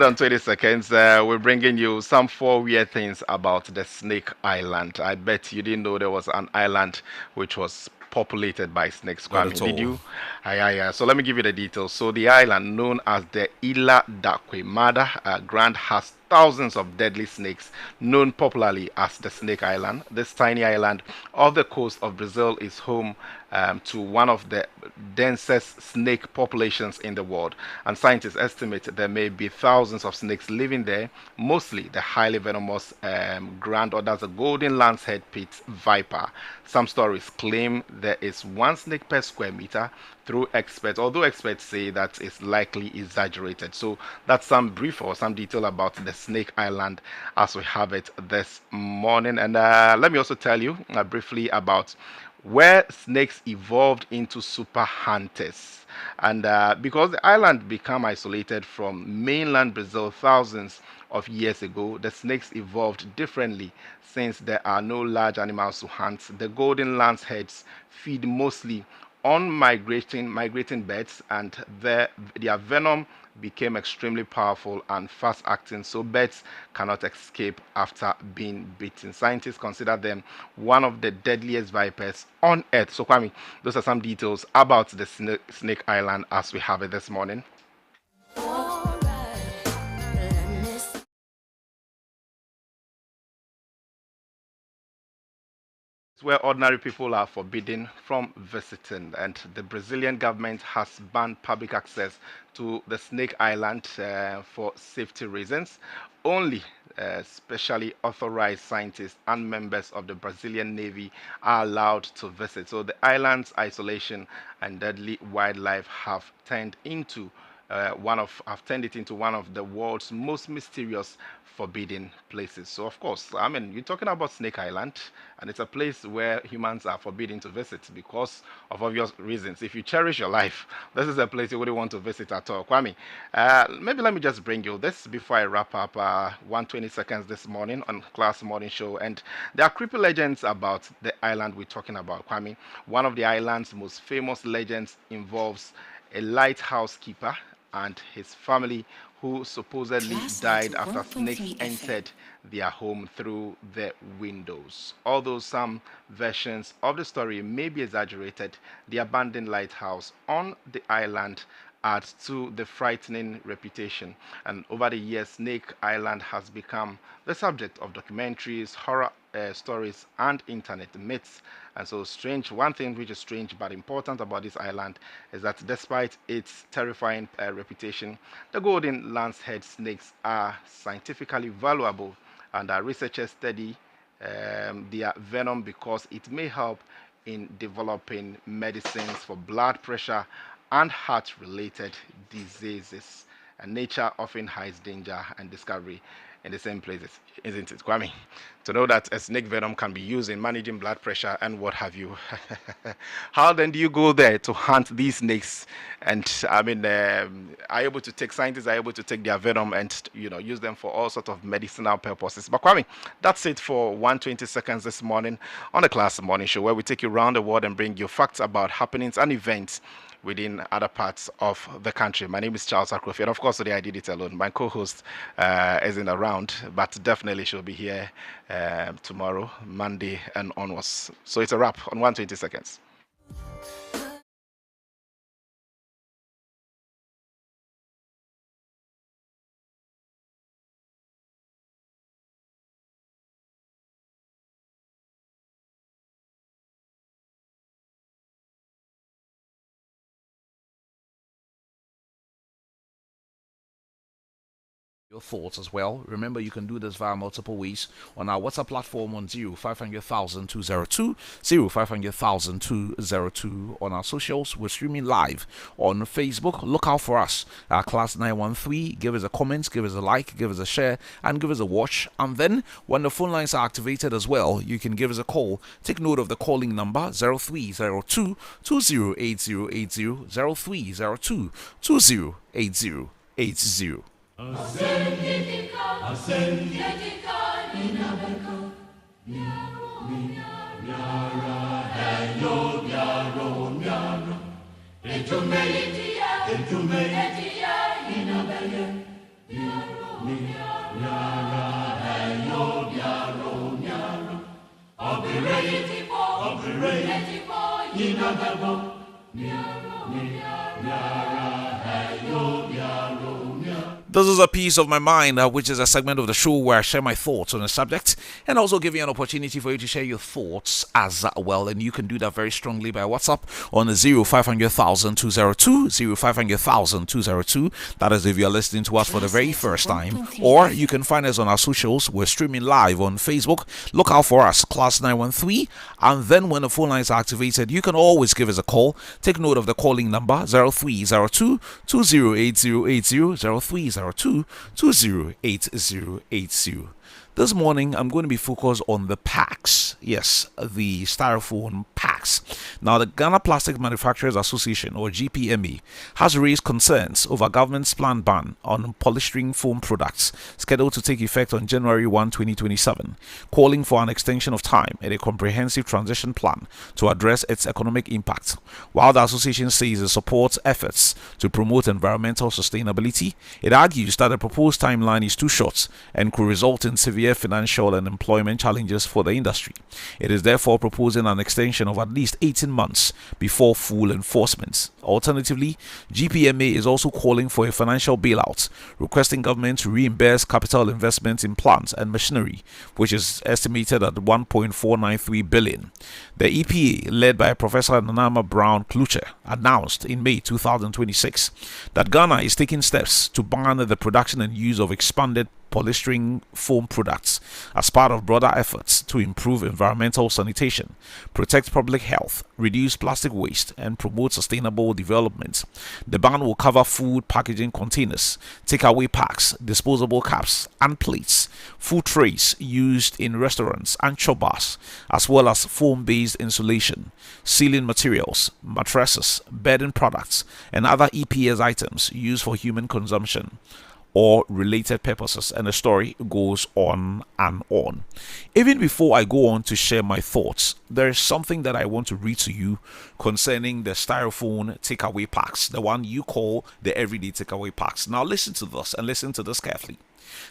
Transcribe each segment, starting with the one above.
On 20 seconds, we're bringing you some four weird things about the Snake Island. I bet you didn't know there was an island which was populated by snakes, Not at Kwame. Did all. you? Aye. So let me give you the details. So the island known as the Isla da Queimada Grand has thousands of deadly snakes, known popularly as the Snake Island. This tiny island off the coast of Brazil is home to one of the densest snake populations in the world, and scientists estimate there may be thousands of snakes living there, mostly the highly venomous grand, or that's a golden lancehead pit viper. Some stories claim there is one snake per square meter, through experts, although experts say that is likely exaggerated. So that's some brief or some detail about the Snake Island as we have it this morning. And let me also tell you briefly about where snakes evolved into super hunters. And because the island became isolated from mainland Brazil thousands of years ago, the snakes evolved differently since there are no large animals to hunt. The golden lanceheads feed mostly on migrating birds, and their venom became extremely powerful and fast acting, so birds cannot escape after being bitten. Scientists consider them one of the deadliest vipers on earth. So Kwame, those are some details about the snake island as we have it this morning. Where ordinary people are forbidden from visiting, and the Brazilian government has banned public access to the Snake Island for safety reasons. Only specially authorized scientists and members of the Brazilian Navy are allowed to visit. So the island's isolation and deadly wildlife have turned it into one of the world's most mysterious forbidden places. So of course, I mean, you're talking about Snake Island, and it's a place where humans are forbidden to visit because of obvious reasons. If you cherish your life, this is a place you wouldn't want to visit at all. Kwame, maybe let me just bring you this before I wrap up 120 seconds this morning on Class Morning Show. And there are creepy legends about the island we're talking about, Kwame. One of the island's most famous legends involves a lighthouse keeper and his family who supposedly died after snakes entered their home through the windows. Although some versions of the story may be exaggerated, the abandoned lighthouse on the island adds to the frightening reputation. And over the years, Snake Island has become the subject of documentaries, horror stories, and internet myths. And so, strange, one thing which is strange but important about this island is that despite its terrifying reputation, the golden lancehead snakes are scientifically valuable, and researchers study their venom because it may help in developing medicines for blood pressure and heart related diseases. And nature often hides danger and discovery in the same places, isn't it, Kwame? To know that a snake venom can be used in managing blood pressure and what have you. How then do you go there to hunt these snakes? And I mean, scientists are able to take their venom and use them for all sorts of medicinal purposes. But Kwame, that's it for 120 seconds this morning on the Class Morning Show, where we take you around the world and bring you facts about happenings and events within other parts of the country. My name is Charles Akrofi, and of course, today I did it alone. My co-host isn't around, but definitely she'll be here tomorrow, Monday, and onwards. So it's a wrap on 120 seconds. Your thoughts as well. Remember, you can do this via multiple ways on our WhatsApp platform on 0500,202. On our socials, we're streaming live on Facebook. Look out for us, Class 913. Give us a comment, give us a like, give us a share, and give us a watch. And then, when the phone lines are activated as well, you can give us a call. Take note of the calling number 0302 208080, 0302 208080. This is a piece of my mind, which is a segment of the show where I share my thoughts on a subject and also give you an opportunity for you to share your thoughts as well. And you can do that very strongly by WhatsApp on the 0500,000 202. That is if you're listening to us for the very first time. Or you can find us on our socials. We're streaming live on Facebook. Look out for us, Class 913. And then when the phone lines are activated, you can always give us a call. Take note of the calling number 0302 208080 208080. This morning, I'm going to be focused on the packs. Yes, the styrofoam packs. Now, the Ghana Plastic Manufacturers Association, or GPMA, has raised concerns over government's planned ban on polystyrene foam products scheduled to take effect on January 1, 2027, calling for an extension of time and a comprehensive transition plan to address its economic impact. While the association says it supports efforts to promote environmental sustainability, it argues that the proposed timeline is too short and could result in severe financial and employment challenges for the industry. It is therefore proposing an extension of at least 18 months before full enforcement. Alternatively, GPMA is also calling for a financial bailout, requesting government to reimburse capital investments in plants and machinery, which is estimated at 1.493 billion. The EPA, led by Professor Nanama Brown Klucher, announced in May 2026 that Ghana is taking steps to ban the production and use of expanded polystyrene foam products as part of broader efforts to improve environmental sanitation, protect public health, reduce plastic waste, and promote sustainable development. The ban will cover food packaging containers, takeaway packs, disposable cups and plates, food trays used in restaurants and chop bars, as well as foam-based insulation, ceiling materials, mattresses, bedding products, and other EPS items used for human consumption or related purposes, and the story goes on and on. Even before I go on to share my thoughts, there is something that I want to read to you concerning the styrofoam takeaway packs, the one you call the everyday takeaway packs. Now listen to this and listen to this carefully.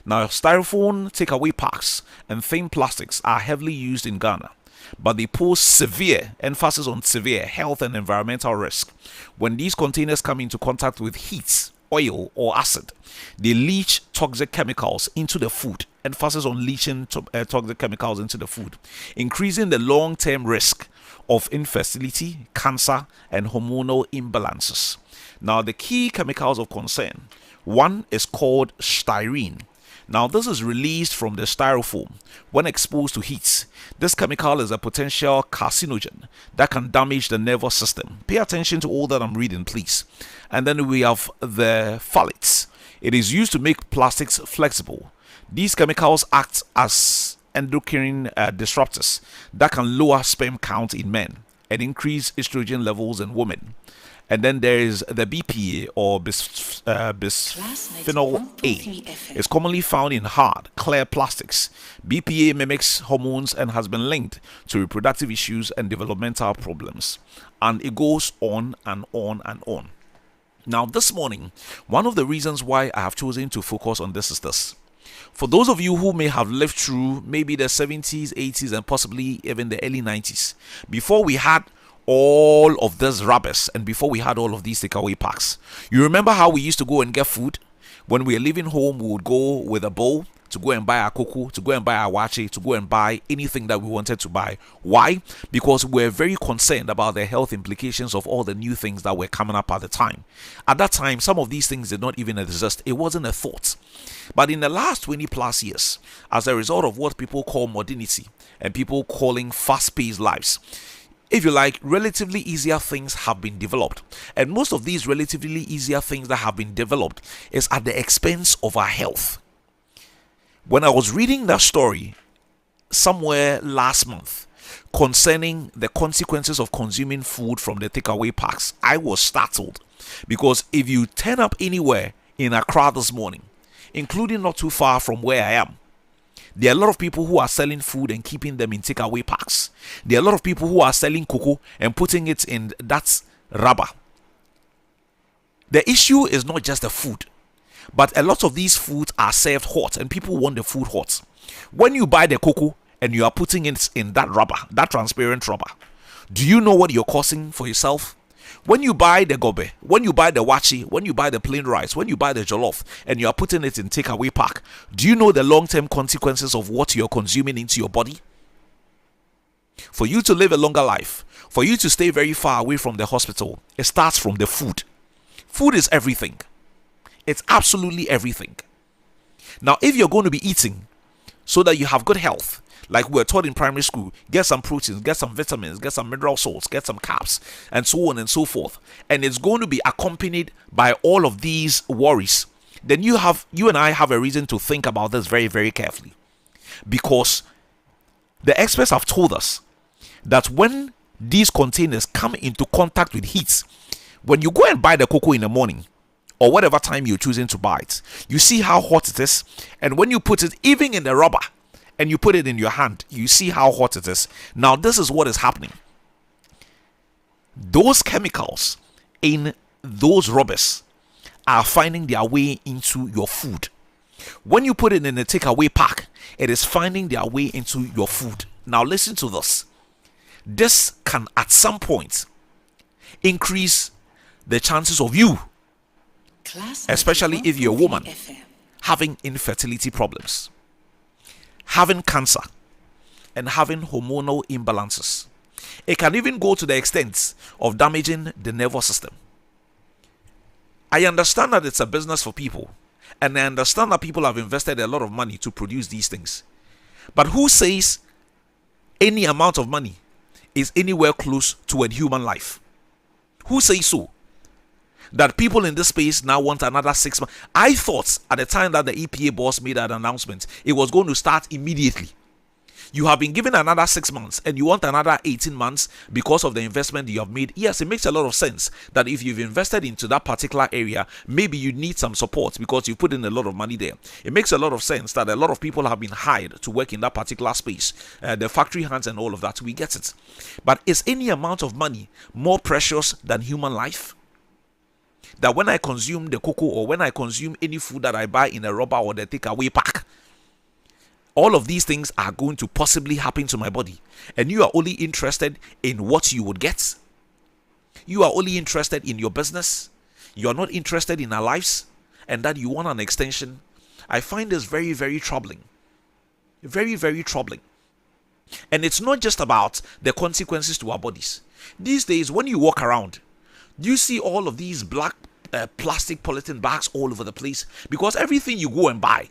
Now, styrofoam takeaway packs and thin plastics are heavily used in Ghana, but they pose severe, emphasis on severe, health and environmental risk. When these containers come into contact with heat, oil or acid, they leach toxic chemicals into the food, emphasis on leaching toxic chemicals into the food, increasing the long-term risk of infertility, cancer, and hormonal imbalances. Now, the key chemicals of concern, one is called styrene. Now, this is released from the styrofoam when exposed to heat. This chemical is a potential carcinogen that can damage the nervous system. Pay attention to all that I'm reading, please. And then we have the phthalates. It is used to make plastics flexible. These chemicals act as endocrine disruptors that can lower sperm count in men and increase estrogen levels in women. And then there is the BPA, or bisphenol A. It's commonly found in hard, clear plastics. BPA mimics hormones and has been linked to reproductive issues and developmental problems. And it goes on and on and on. Now, this morning, one of the reasons why I have chosen to focus on this is this. For those of you who may have lived through maybe the 70s, 80s, and possibly even the early 90s, before we had all of this rubbish and before we had all of these takeaway packs, you remember how we used to go and get food? When we were leaving home, we would go with a bowl to go and buy our cocoa, to go and buy our wache, to go and buy anything that we wanted to buy. Why? Because we're very concerned about the health implications of all the new things that were coming up at the time. At that time, some of these things did not even exist. It wasn't a thought. But in the last 20 plus years, as a result of what people call modernity and people calling fast-paced lives, if you like, relatively easier things have been developed. And most of these relatively easier things that have been developed is at the expense of our health. When I was reading that story somewhere last month concerning the consequences of consuming food from the takeaway packs, I was startled. Because if you turn up anywhere in Accra this morning, including not too far from where I am, there are a lot of people who are selling food and keeping them in takeaway packs. There are a lot of people who are selling cocoa and putting it in that rubber. The issue is not just the food, But a lot of these foods are served hot, and people want the food hot. When you buy the cocoa and you are putting it in that rubber, that transparent rubber, do you know what you're causing for yourself? When you buy the gobe, when you buy the wachi, when you buy the plain rice, when you buy the jollof, and you are putting it in takeaway pack, do you know the long-term consequences of what you're consuming into your body? For you to live a longer life, for you to stay very far away from the hospital, it starts from the food. Food is everything. It's absolutely everything. Now, if you're going to be eating so that you have good health, like we were taught in primary school, get some proteins, get some vitamins, get some mineral salts, get some carbs, and so on and so forth, and it's going to be accompanied by all of these worries, then you and I have a reason to think about this very, very carefully. Because the experts have told us that when these containers come into contact with heat, when you go and buy the cocoa in the morning, or whatever time you're choosing to buy it, you see how hot it is. And when you put it even in the rubber and you put it in your hand, you see how hot it is. Now, this is what is happening. Those chemicals in those rubbers are finding their way into your food. When you put it in a takeaway pack, it is finding their way into your food. Now, listen to this. This can at some point increase the chances of you, especially if you're a woman, having infertility problems, having cancer, and having hormonal imbalances. It can even go to the extent of damaging the nervous system. I understand that it's a business for people, and I understand that people have invested a lot of money to produce these things. But who says any amount of money is anywhere close to a human life? Who says so? That people in this space now want another 6 months. I thought at the time that the EPA boss made that announcement, it was going to start immediately. You have been given another 6 months and you want another 18 months because of the investment you have made. Yes, it makes a lot of sense that if you've invested into that particular area, maybe you need some support because you put in a lot of money there. It makes a lot of sense that a lot of people have been hired to work in that particular space, the factory hands and all of that. We get it. But is any amount of money more precious than human life? That when I consume the cocoa or when I consume any food that I buy in a rubber or the takeaway pack, all of these things are going to possibly happen to my body. And you are only interested in what you would get. You are only interested in your business. You are not interested in our lives. And that you want an extension. I find this very, very troubling. Very, very troubling. And it's not just about the consequences to our bodies. These days, when you walk around, you see all of these black plastic polythene bags all over the place. Because everything you go and buy,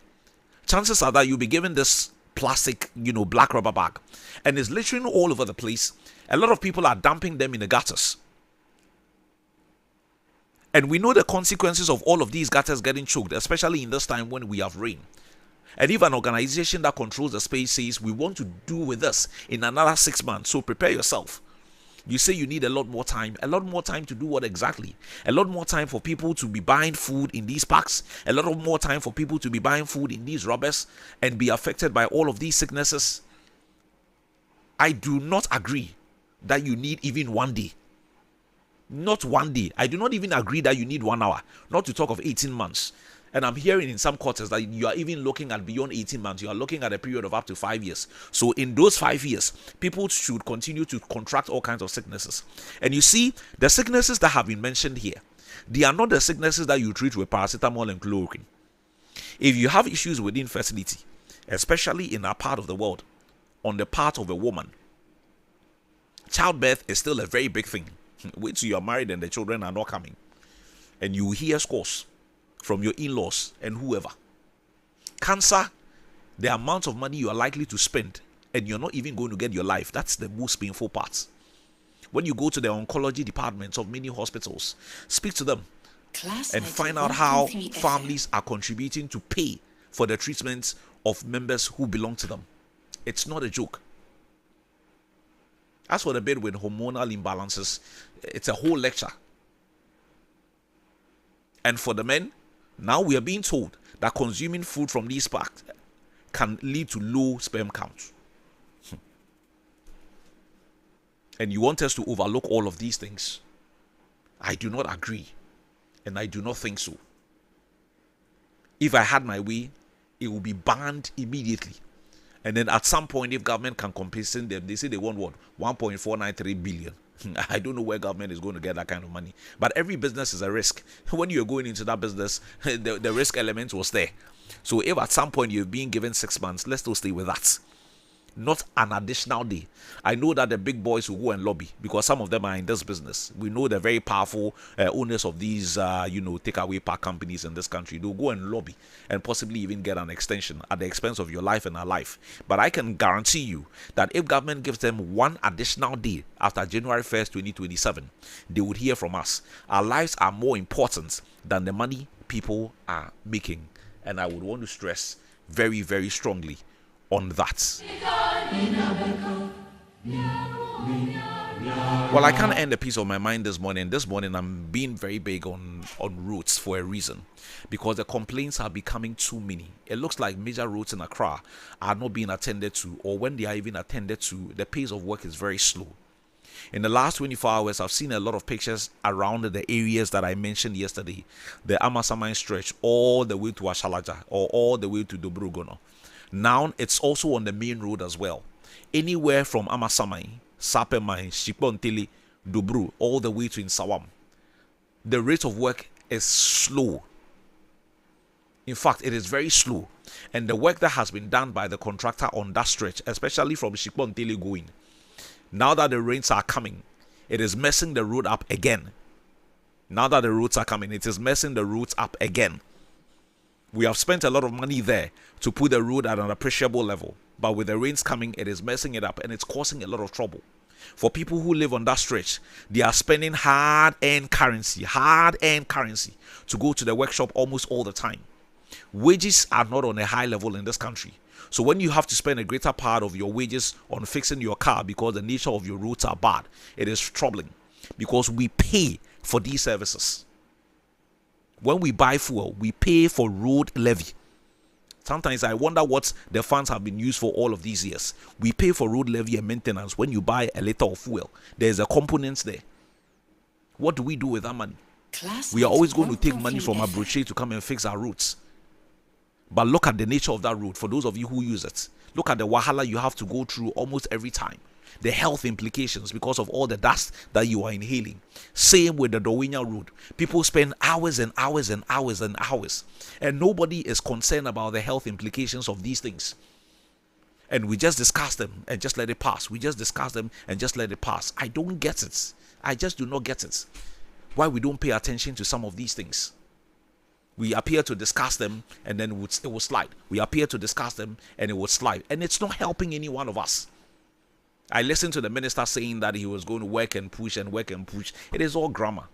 chances are that you'll be given this plastic, black rubber bag. And it's littering all over the place. A lot of people are dumping them in the gutters. And we know the consequences of all of these gutters getting choked, especially in this time when we have rain. And if an organization that controls the space says, we want to do with this in another 6 months, so prepare yourself. You say you need a lot more time. A lot more time to do what exactly? A lot more time for people to be buying food in these packs. A lot more time for people to be buying food in these rubbers and be affected by all of these sicknesses. I do not agree that you need even 1 day. Not 1 day. I do not even agree that you need 1 hour. Not to talk of 18 months. And I'm hearing in some quarters that you are even looking at beyond 18 months. You are looking at a period of up to 5 years. So in those 5 years, people should continue to contract all kinds of sicknesses. And you see, the sicknesses that have been mentioned here, they are not the sicknesses that you treat with paracetamol and chloroquine. If you have issues with infertility, especially in our part of the world, on the part of a woman, childbirth is still a very big thing. Wait till you are married and the children are not coming. And you hear scores from your in-laws and whoever. Cancer, the amount of money you are likely to spend and you're not even going to get your life, that's the most painful part. When you go to the oncology departments of many hospitals, speak to them and find out how families are contributing to pay for the treatment of members who belong to them. It's not a joke. As for the bit with hormonal imbalances, it's a whole lecture. And for the men, now we are being told that consuming food from these packs can lead to low sperm count. And you want us to overlook all of these things? I do not agree. And I do not think so. If I had my way, it will be banned immediately. And then at some point, if government can compensate them, they say they want what? 1.493 billion. I don't know where government is going to get that kind of money. But every business is a risk. When you're going into that business, the risk element was there. So if at some point you've been given 6 months, let's still stay with that, not an additional day. I know that the big boys will go and lobby because some of them are in this business. We know the very powerful owners of these, takeaway park companies in this country. They'll go and lobby and possibly even get an extension at the expense of your life and our life. But I can guarantee you that if government gives them one additional day after January 1st, 2027, they would hear from us. Our lives are more important than the money people are making. And I would want to stress very, very strongly on that. Well, I can't end a piece of my mind this morning. This morning, I'm being very big on roads for a reason. Because the complaints are becoming too many. It looks like major roads in Accra are not being attended to, or when they are even attended to, the pace of work is very slow. In the last 24 hours, I've seen a lot of pictures around the areas that I mentioned yesterday. The Amasaman stretch, all the way to Ashalaja, or all the way to Dobrugono. Now, it's also on the main road as well. Anywhere from Amasamai, Sapemai, Shipontili, Dobru, all the way to Insawam. The rate of work is slow. In fact, it is very slow. And the work that has been done by the contractor on that stretch, especially from Shipontili going, now that the rains are coming, it is messing the road up again. Now that the roads are coming, it is messing the roads up again. We have spent a lot of money there to put the road at an appreciable level. But with the rains coming, it is messing it up and it's causing a lot of trouble. For people who live on that stretch, they are spending hard-earned currency to go to the workshop almost all the time. Wages are not on a high level in this country. So when you have to spend a greater part of your wages on fixing your car because the nature of your roads are bad, it is troubling because we pay for these services. When we buy fuel, we pay for road levy. Sometimes I wonder what the funds have been used for all of these years. We pay for road levy and maintenance. When you buy a liter of fuel, there's a component there. What do we do with that money? We are always going to take money from our brochure to come and fix our roads. But look at the nature of that road for those of you who use it. Look at the wahala you have to go through almost every time. The health implications because of all the dust that you are inhaling. Same with the Dowinya road. People spend hours and hours and hours and hours. And nobody is concerned about the health implications of these things. And we just discuss them and just let it pass. We just discuss them and just let it pass. I don't get it. I just do not get it. Why we don't pay attention to some of these things. We appear to discuss them and then it will slide. We appear to discuss them and it will slide. And it's not helping any one of us. I listened to the minister saying that he was going to work and push and work and push. It is all grammar.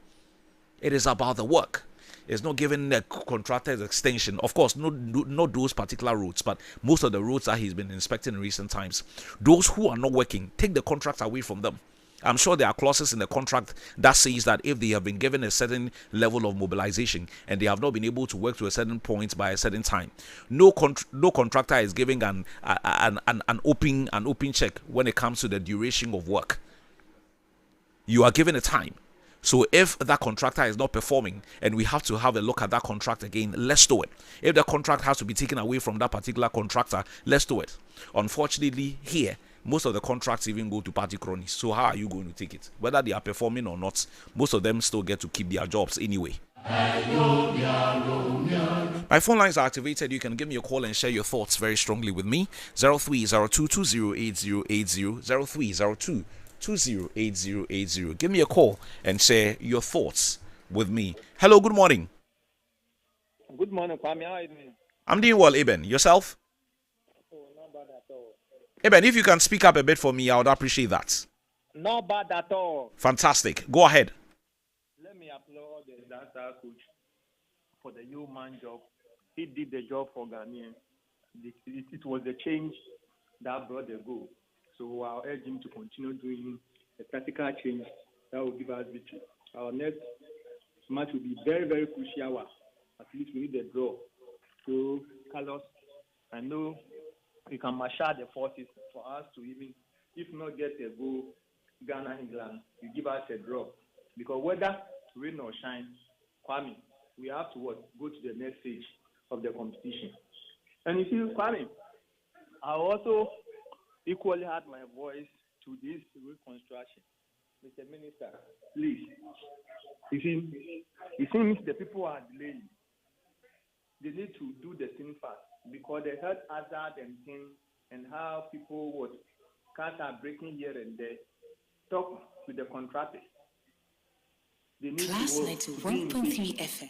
It is about the work. It's not giving the contractors extension. Of course, not those particular roads, but most of the roads that he's been inspecting in recent times. Those who are not working, take the contracts away from them. I'm sure there are clauses in the contract that says that if they have been given a certain level of mobilization and they have not been able to work to a certain point by a certain time, no contractor is giving an open check when it comes to the duration of work. You are given a time. So if that contractor is not performing and we have to have a look at that contract again, let's do it. If the contract has to be taken away from that particular contractor, let's do it. Unfortunately, here, most of the contracts even go to party cronies. So how are you going to take it? Whether they are performing or not, most of them still get to keep their jobs anyway. My phone lines are activated. You can give me a call and share your thoughts very strongly with me. 0302208080 0302208080. Give me a call and share your thoughts with me. Hello, good morning. Good morning, Kwame. How are you doing? I'm doing well, Eben. Yourself? Oh, not bad at all. Eben, if you can speak up a bit for me, I would appreciate that. Not bad at all. Fantastic. Go ahead. Let me applaud the dancer coach for the human job. He did the job for Ghanaians. It was the change that brought the goal. So I'll urge him to continue doing a practical change that will give us victory. Our next match will be very, very crucial one. At least we need a draw. So, Carlos, I know we can marshal the forces for us to even, if not get a goal, Ghana, England, you give us a draw. Because whether rain or shine, Kwame, we have to what? Go to the next stage. of the competition. And you see, Kwame, I also equally had my voice to this reconstruction. Mr. Minister, please. You see, it seems the people are delaying. They need to do the thing fast because the health hazard and things and how people would cars are breaking here and there. Talk with the contractors. They need Class to 91.3 FM.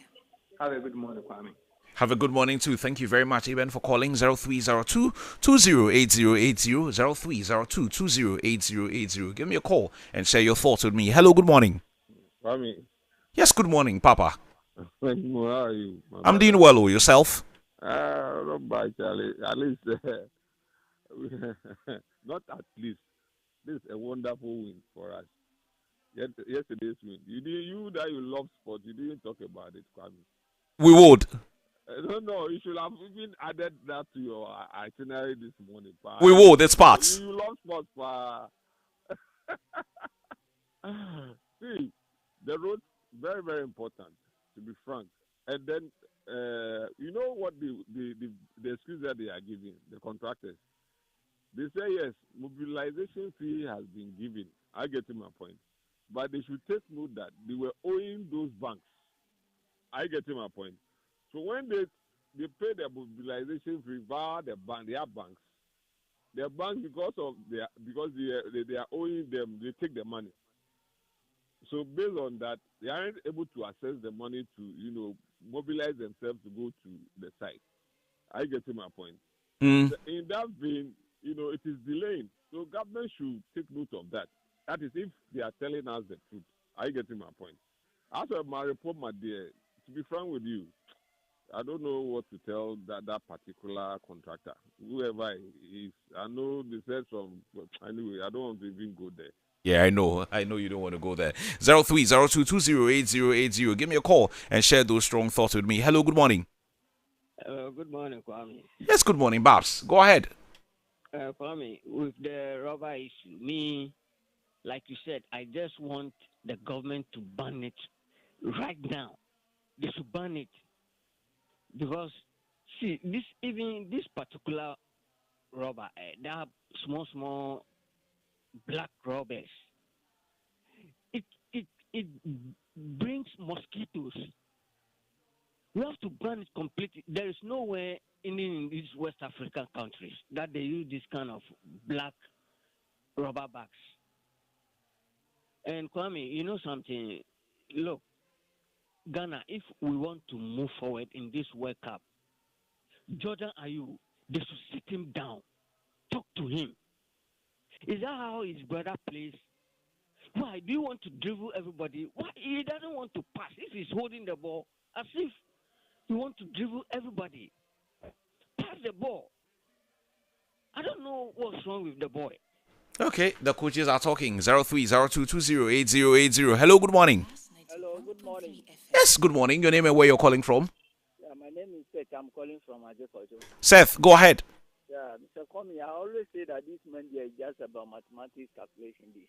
Have a good morning, Kwame. Have a good morning too. Thank you very much, Eben, for calling 0302 208080 0302 208080. Give me a call and share your thoughts with me. Hello, good morning. Kwame. Yes, good morning, Papa. How are you? I'm doing well. Or yourself? Not bad, Charlie. At least, not at least. This is a wonderful win for us. Yesterday's win. You that you love sport, you didn't talk about it, Kwame. We would. No, you should have even added that to your itinerary this morning. Pa. We would. It's parts. You love sports, pa. See, the roads very, very important, to be frank. And then, you know what the excuse that they are giving, the contractors? They say, yes, mobilization fee has been given. I get to my point. But they should take note that they were owing those banks. I get to my point. So when they pay their mobilization fee via their banks, because they are owing them, they take the money. So based on that, they aren't able to access the money to, mobilize themselves to go to the site. I get to my point. In that vein, it is delaying. So government should take note of that. That is if they are telling us the truth. I get to my point. As for my report, my dear, to be frank with you, I don't know what to tell that particular contractor, whoever he is. I know they said anyway, I don't want to even go there. Yeah, I know you don't want to go there. 0302208080. Give me a call and share those strong thoughts with me. Hello, good morning. Good morning, Kwame. Yes, good morning, Babs. Go ahead. Kwame, with the rubber issue, me, like you said, I just want the government to ban it right now. They should ban it. Because, see, this particular rubber, they are small black rubbers. It brings mosquitoes. We have to ban it completely. There is nowhere in these West African countries that they use this kind of black rubber bags. And Kwame, you know something? Look, Ghana, if we want to move forward in this World Cup, Jordan Ayew, they should sit him down, talk to him. Is that how his brother plays? Why do you want to dribble everybody? Why he doesn't want to pass if he's holding the ball as if he wants to dribble everybody? Pass the ball. I don't know what's wrong with the boy. Okay, the coaches are talking. 0302208080. Hello, good morning. Hello, good morning. Yes, good morning. Your name and where you're calling from? Yeah, my name is Seth. I'm calling from Ajekojo. Seth, go ahead. Yeah, Mr. Kwame, I always say that this man here is just about mathematics calculation. This.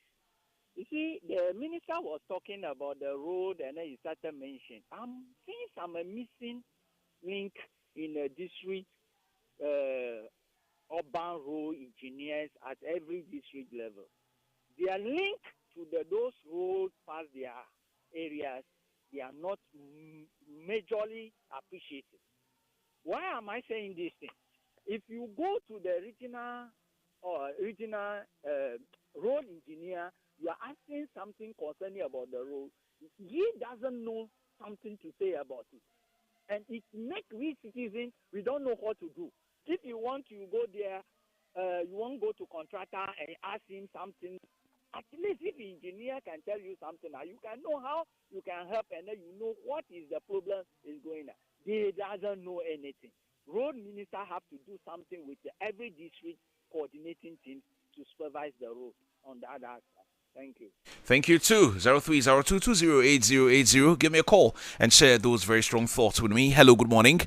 You see, the minister was talking about the road and then he started mentioning. I'm seeing some missing link in the district urban road engineers at every district level. Their link to those roads past their areas, they are not majorly appreciated. Why am I saying this thing? If you go to the regional road engineer, you are asking something concerning about the road. He doesn't know something to say about it. And it makes we citizens, we don't know what to do. If you want to go there, you won't go to contractor and ask him something. At least if the engineer can tell you something, you can know how you can help and then you know what is the problem is going on. They doesn't know anything. Road minister have to do something with every district coordinating team to supervise the road on the other side. Thank you. Thank you too. 0302208080. Give me a call and share those very strong thoughts with me. Hello, good morning.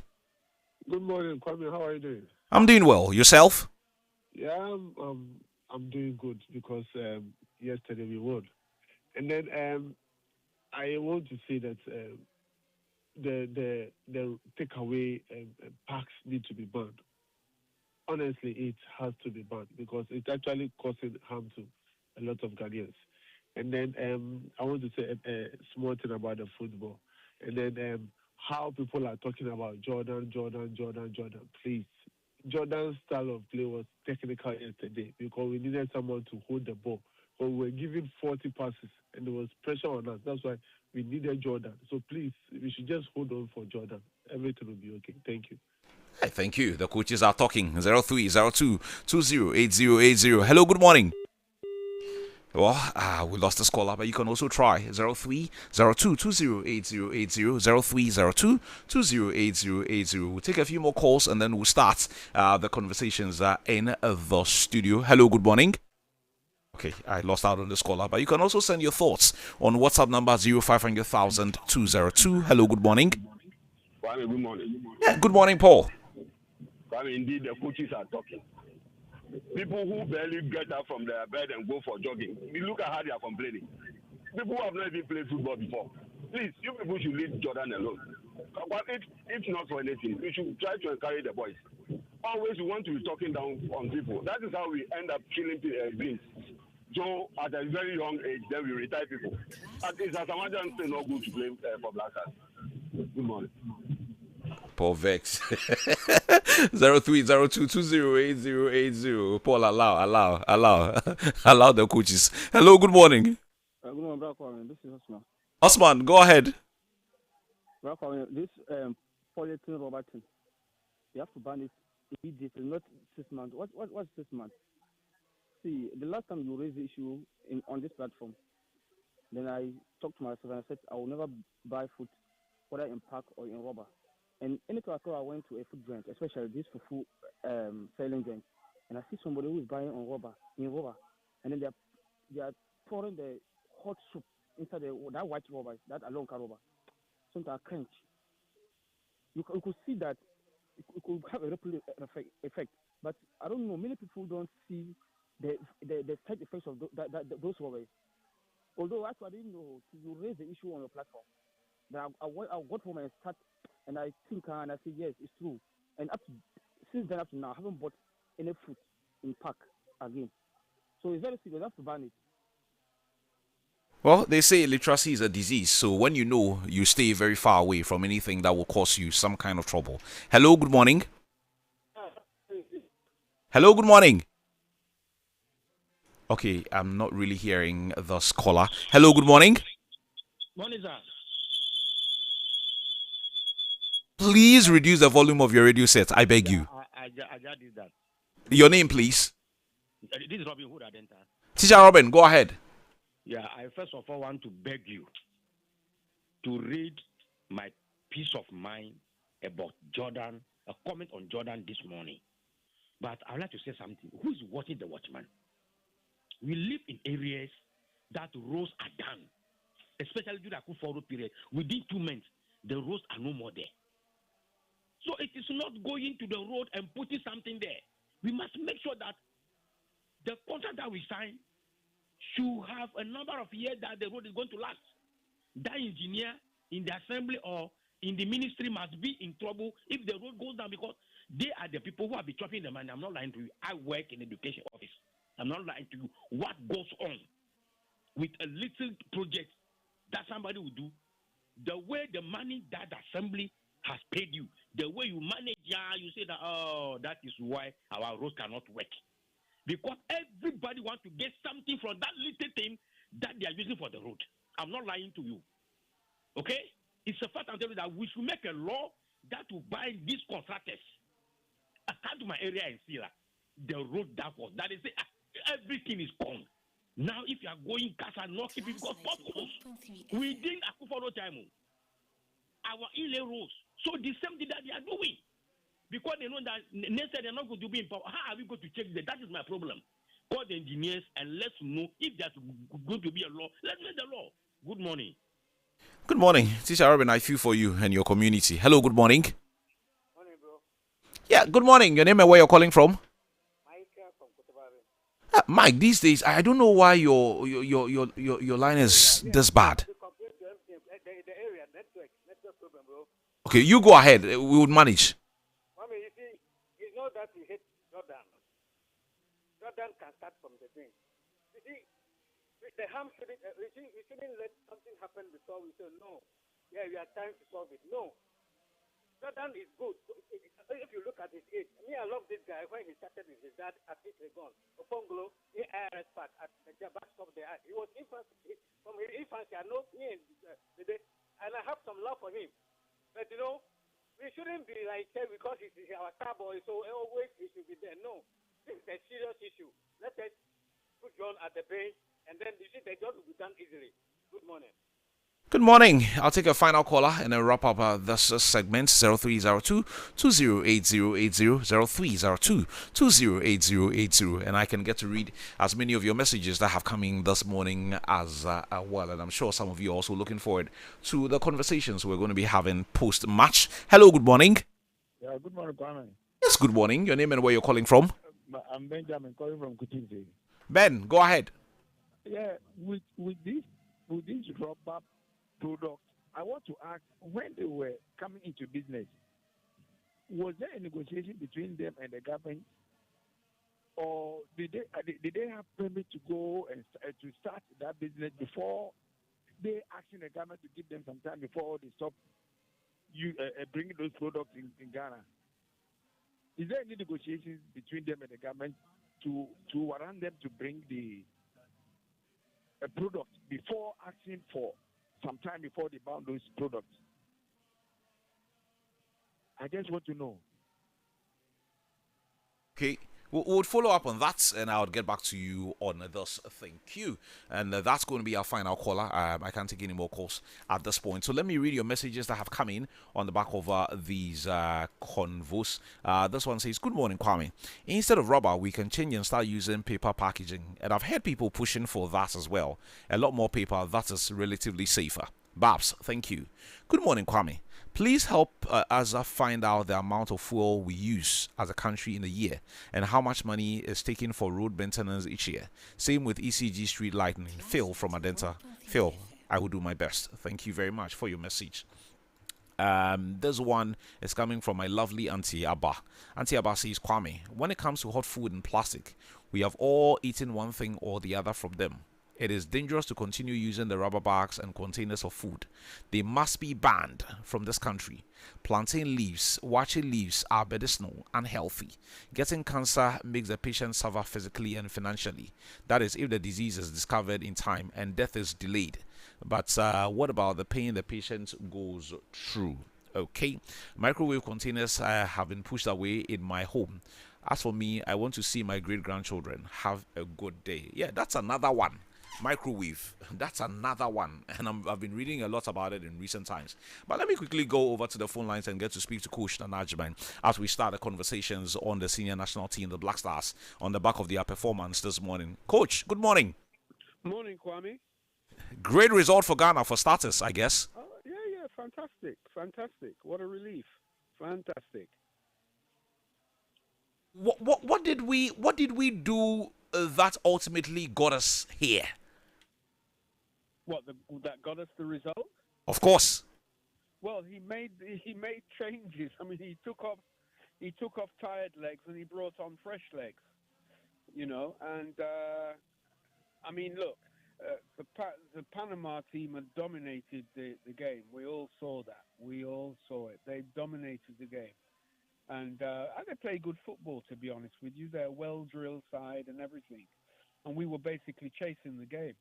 Good morning, Kwame. How are you doing? I'm doing well. Yourself? Yeah, I'm doing good because yesterday we won. And then I want to say that the takeaway packs need to be banned. Honestly, it has to be banned because it's actually causing harm to a lot of Ghanaians. And then I want to say a small thing about the football. And then how people are talking about Jordan. Please, Jordan's style of play was technical yesterday because we needed someone to hold the ball. But we were given 40 passes and there was pressure on us. That's why we needed Jordan. So please, we should just hold on for Jordan. Everything will be okay. Thank you. Hey, thank you. The coaches are talking. 0302 208080. Hello, good morning. Well, we lost the caller, but you can also try 0302 208080. 0302 208080. We'll take a few more calls and then we'll start the conversations in the studio. Hello, good morning. Okay, I lost out on the caller, but you can also send your thoughts on WhatsApp number 0500,000 202. Hello, good morning. Kwame, good morning. Yeah, good morning, Paul. Kwame, indeed, the coaches are talking. People who barely get up from their bed and go for jogging, you look at how they are complaining. People who have not even played football before. Please, you people should leave Jordan alone. But if not for anything, we should try to encourage the boys. Always we want to be talking down on people. That is how we end up killing beings. So at a very young age, then we retire people. It's as a matter still not good to play for Black Stars. Good morning. Paul Vex. 0302208080. Paul, allow the coaches. Hello, good morning. Good morning, Brother Kwame. This is Osman. Osman, go ahead. Brother Kwame, this polythene rubber thing, you have to ban it immediately, not 6 months. What's 6 months? See, the last time you raised the issue on this platform, then I talked to myself and I said I will never buy food, whether in pack or in rubber. And anytime I went to a food joint, especially this fufu selling joint, and I see somebody who is buying in rubber, and then they are pouring the hot soup inside that white rubber, that alonka rubber. Sometimes I cringe. You could see that it could have a ripple effect, but I don't know. Many people don't see the side effects of those rubbers. Although actually I didn't know you raise the issue on your platform. Then I got home and start, and I think and I say yes, it's true. And since then up to now, I haven't bought any food in pack again. So it's very serious. I have to ban it. Well, they say literacy is a disease, so when you know, you stay very far away from anything that will cause you some kind of trouble. Hello, good morning. Hello, good morning. Okay, I'm not really hearing the caller. Hello, good morning. Morning, sir. Please reduce the volume of your radio set, I beg you. I just did that. Your name, please. This is Robin Hood Adenta. Teacher Robin, go ahead. Yeah, I first of all want to beg you to read my peace of mind about Jordan, a comment on Jordan this morning. But I would like to say something. Who is watching the watchman? We live in areas that roads are done, especially during the Akufo period. Within 2 months, the roads are no more there. So it is not going to the road and putting something there. We must make sure that the contract that we sign should have a number of years that the road is going to last. That engineer in the assembly or in the ministry must be in trouble if the road goes down, because they are the people who have been chopping the money. I'm not lying to you. I work in the education office. I'm not lying to you. What goes on with a little project that somebody will do, the way the money that the assembly has paid you, the way you manage, you say that, oh, that is why our road cannot work. Because everybody wants to get something from that little thing that they are using for the road. I'm not lying to you. Okay? It's a fact I'm telling you that we should make a law that will bind these contractors. I come to my area and see that the road that was, that is, everything is gone. Now, if you are going Casa, not keeping because potholes within Akufo time, our inlay roads. So the same thing that they are doing. Because they know that next year they're not going to be in power. How are we going to check that? That is my problem. Call the engineers and let's know if there's going to be a law. Let's make the law. Good morning. Good morning. Teacher Robin, I feel for you and your community. Hello, good morning. Morning, bro. Yeah, good morning. Your name and where you're calling from? Mike from Kotobare. Mike, these days, I don't know why your line is this bad. The area, network problem, bro. Okay, you go ahead. We would manage. I mean, you see, it's not that he hates Jordan. Jordan can start from the thing. You see, the harm shouldn't, we shouldn't let something happen before we say, no, yeah, we have time to solve it. No. Jordan is good. If you look at his age, me, I love this guy when he started with his dad at Itagon, Opongolo, in IRS Park at the back of the eye. He was from his infancy. I know me and I have some love for him. But you know, we shouldn't be like because he's our star boy, so always he should be there. No, this is a serious issue. Let us put John at the bench, and then you see the job will be done easily. Good morning. Good morning. I'll take a final caller and then wrap up this segment 0302 208080 and I can get to read as many of your messages that have come in this morning as well. And I'm sure some of you are also looking forward to the conversations we're going to be having post match. Hello, good morning. Yeah, good morning, Kwame. Yes, good morning. Your name and where you're calling from? I'm Benjamin calling from Kutinze. Ben, go ahead. Yeah, with this rubber product, I want to ask, when they were coming into business, was there a negotiation between them and the government, or did they have permit to go and to start that business before they asking the government to give them some time before they stop bringing those products in Ghana? Is there any negotiations between them and the government to warrant them to bring a product before asking for some time before they bound those products? I just want to know. Okay. We would follow up on that, and I would get back to you on this. Thank you. And that's going to be our final caller. I can't take any more calls at this point. So let me read your messages that have come in on the back of these convos. This one says, "Good morning, Kwame. Instead of rubber, we can change and start using paper packaging. And I've heard people pushing for that as well. A lot more paper. That is relatively safer. Babs, thank you. Good morning, Kwame. Please help us find out the amount of fuel we use as a country in a year and how much money is taken for road maintenance each year. Same with ECG street lighting. Phil from Adenta. Phil, I will do my best. Thank you very much for your message. This one is coming from my lovely Auntie Abba. Auntie Abba says, Kwame, when it comes to hot food and plastic, we have all eaten one thing or the other from them. It is dangerous to continue using the rubber bags and containers of food. They must be banned from this country. Plantain leaves, wache leaves are medicinal and healthy. Getting cancer makes the patient suffer physically and financially. That is if the disease is discovered in time and death is delayed. But what about the pain the patient goes through? Okay, microwave containers have been pushed away in my home. As for me, I want to see my great grandchildren have a good day. Yeah, that's another one. Microwave, that's another one, and I've been reading a lot about it in recent times. But let me quickly go over to the phone lines and get to speak to Coach Dwomoh-agyemang as we start the conversations on the senior national team, the Black Stars, on the back of their performance this morning. Coach, good morning. Morning, Kwame. Great result for Ghana for starters, I guess. Yeah, fantastic. What a relief, fantastic. What did we do that ultimately got us here? That got us the result? Of course. Well, he made changes. I mean, he took off tired legs and he brought on fresh legs. And I mean, look, the Panama team had dominated the game. We all saw that. We all saw it. They dominated the game. And they play good football, to be honest with you. They're a well-drilled side and everything. And we were basically chasing the game.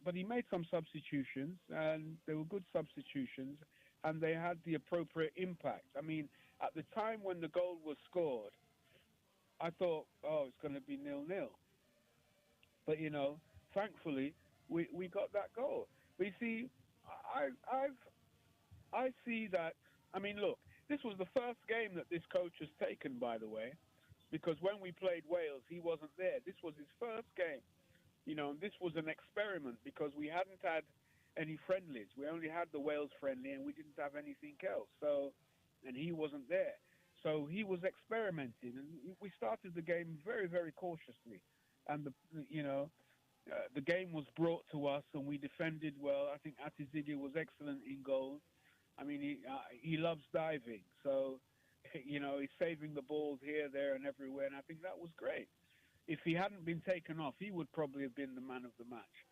But he made some substitutions, and they were good substitutions, and they had the appropriate impact. I mean, at the time when the goal was scored, I thought, it's going to be 0-0. But, thankfully, we got that goal. But you see, I see that, I mean, look, this was the first game that this coach has taken, by the way, because when we played Wales, he wasn't there. This was his first game. This was an experiment because we hadn't had any friendlies. We only had the Wales friendly and we didn't have anything else. And he wasn't there. So he was experimenting, and we started the game very, very cautiously. And the game was brought to us, and we defended well. I think Atizigi was excellent in goal. I mean, he loves diving, so he's saving the balls here, there, and everywhere, and I think that was great. If he hadn't been taken off, he would probably have been the man of the match.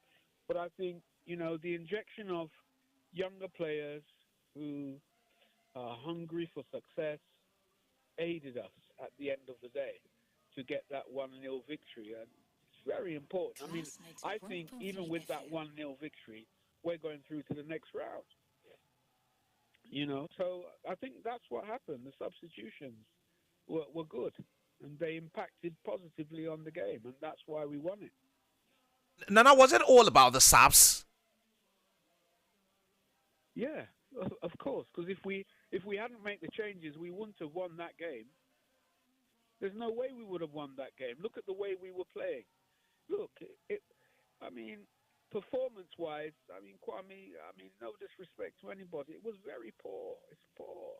But I think the injection of younger players who are hungry for success aided us at the end of the day to get that 1-0 victory. And it's very important. I mean, I think even with that 1-0 victory, we're going through to the next round. So I think that's what happened. The substitutions were good, and they impacted positively on the game, and that's why we won it. Nana, was it all about the subs? Yeah, of course. Because if we hadn't made the changes, we wouldn't have won that game. There's no way we would have won that game. Look at the way we were playing. Look, I mean, performance-wise, I mean, Kwame, no disrespect to anybody, it was very poor. It's poor.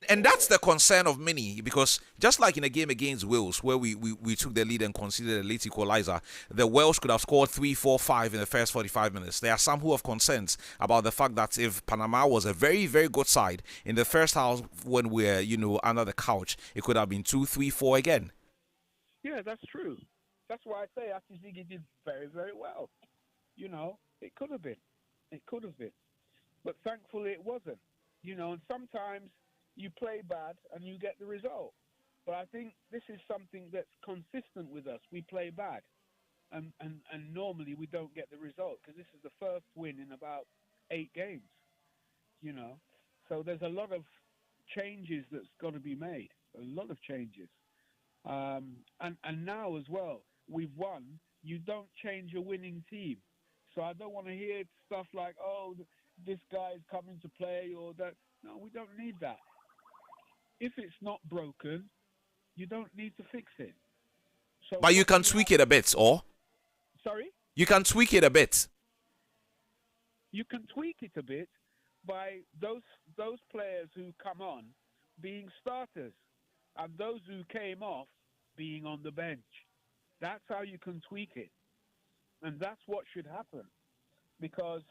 And that's the concern of many, because just like in a game against Wales, where we took the lead and conceded a late equalizer, the Welsh could have scored 3, 4, 5 in the first 45 minutes. There are some who have concerns about the fact that if Panama was a very, very good side in the first half when we're, under the couch, it could have been 2, 3, 4 again. Yeah, that's true. That's why I say Atizigi did very, very well. It could have been. It could have been. But thankfully it wasn't. And sometimes you play bad and you get the result. But I think this is something that's consistent with us. We play bad. And normally we don't get the result because this is the first win in about 8 games. So there's a lot of changes that's got to be made. A lot of changes. And now as well, we've won. You don't change a winning team. So I don't want to hear stuff like, oh, this guy is coming to play or that. No, we don't need that. If it's not broken, you don't need to fix it. So but you can tweak it a bit, or? Sorry? You can tweak it a bit. You can tweak it a bit by those players who come on being starters and those who came off being on the bench. That's how you can tweak it. And that's what should happen. Because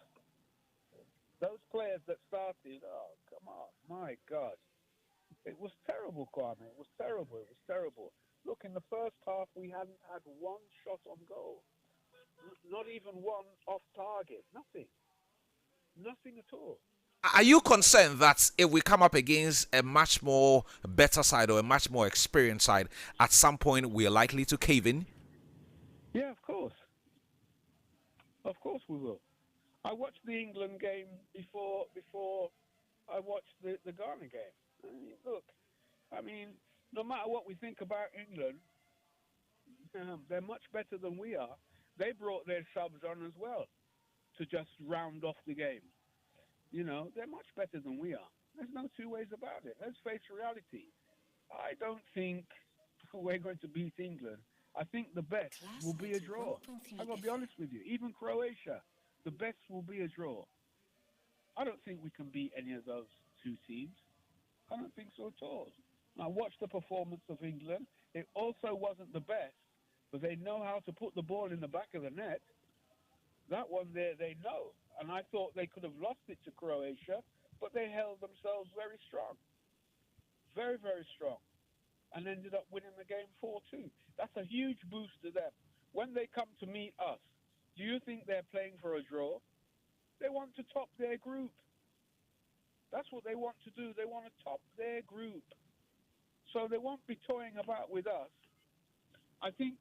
those players that started, oh, come on, my God. It was terrible, Kwame. It was terrible. It was terrible. Look, in the first half, we hadn't had one shot on goal. Not even one off target. Nothing. Nothing at all. Are you concerned that if we come up against a much more better side or a much more experienced side, at some point we are likely to cave in? Yeah, of course. Of course we will. I watched the England game before I watched the Ghana game. Look, no matter what we think about England, they're much better than we are. They brought their subs on as well to just round off the game. They're much better than we are. There's no two ways about it. Let's face reality. I don't think we're going to beat England. I think the best will be a draw. I'm going to be honest with you. Even Croatia, the best will be a draw. I don't think we can beat any of those two teams. I don't think so at all. I watched the performance of England. It also wasn't the best, but they know how to put the ball in the back of the net. That one there, they know. And I thought they could have lost it to Croatia, but they held themselves very strong. Very, very strong. And ended up winning the game 4-2. That's a huge boost to them. When they come to meet us, do you think they're playing for a draw? They want to top their group. That's what they want to do. They want to top their group. So they won't be toying about with us. I think,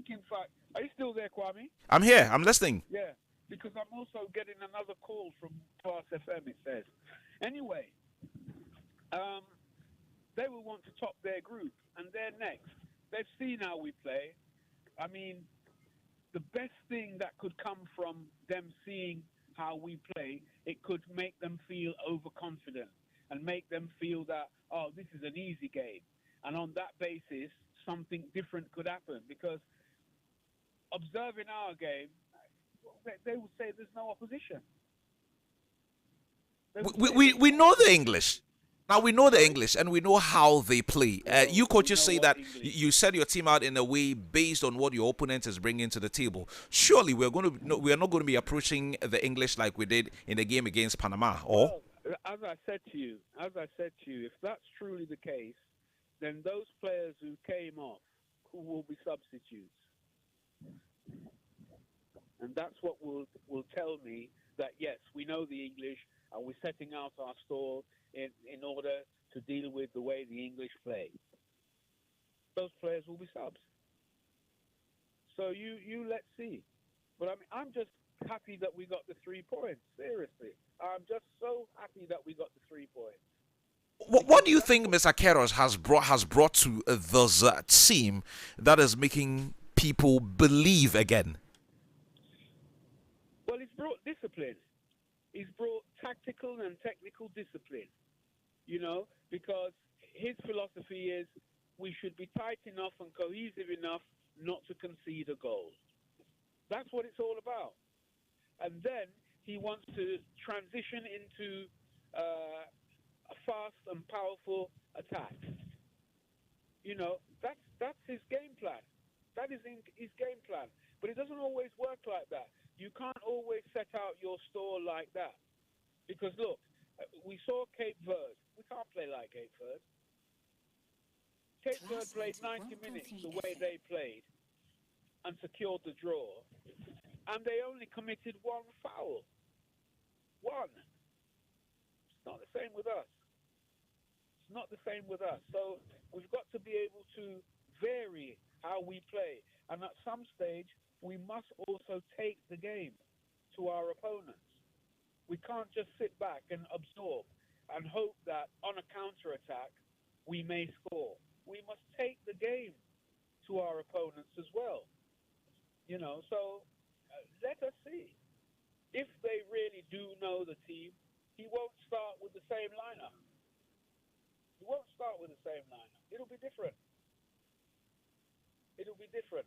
in fact, are you still there, Kwame? I'm here. I'm listening. Yeah, because I'm also getting another call from Class FM, it says. Anyway, they will want to top their group, and they're next. They've seen how we play. The best thing that could come from them seeing how we play, it could make them feel overconfident and make them feel that, oh, this is an easy game. And on that basis, something different could happen. Because observing our game, they will say there's no opposition. We know the English. Now we know the Sorry? English and we know how they play. You We coaches know say what that English. you set your team out in a way based on what your opponent is bringing to the table. Surely we are not going to be approaching the English like we did in the game against Panama. Or Well, as I said to you, if that's truly the case, then those players who came off, who will be substitutes, and that's what will tell me that yes, we know the English, and we're setting out our store in order to deal with the way the English play. Those players will be subs. So you let's see. But I mean, I'm just happy that we got the 3 points. Seriously, I'm just so happy that we got the 3 points what because do you that's think what. Mr. Keros has brought to this team that is making people believe again? Well, he's brought discipline. He's brought tactical and technical discipline. Because his philosophy is we should be tight enough and cohesive enough not to concede a goal. That's what it's all about. And then he wants to transition into a fast and powerful attack. That's his game plan. That is his game plan. But it doesn't always work like that. You can't always set out your store like that. Because look, we saw Cape Verde. We can't play like Cape Verde. Cape Verde played 90 minutes the way they played and secured the draw, and they only committed one foul. One. It's not the same with us. It's not the same with us. So we've got to be able to vary how we play, and at some stage we must also take the game to our opponents. We can't just sit back and absorb and hope that on a counter-attack we may score. We must take the game to our opponents as well. So let us see. If they really do know the team, he won't start with the same lineup. He won't start with the same lineup. It'll be different. It'll be different.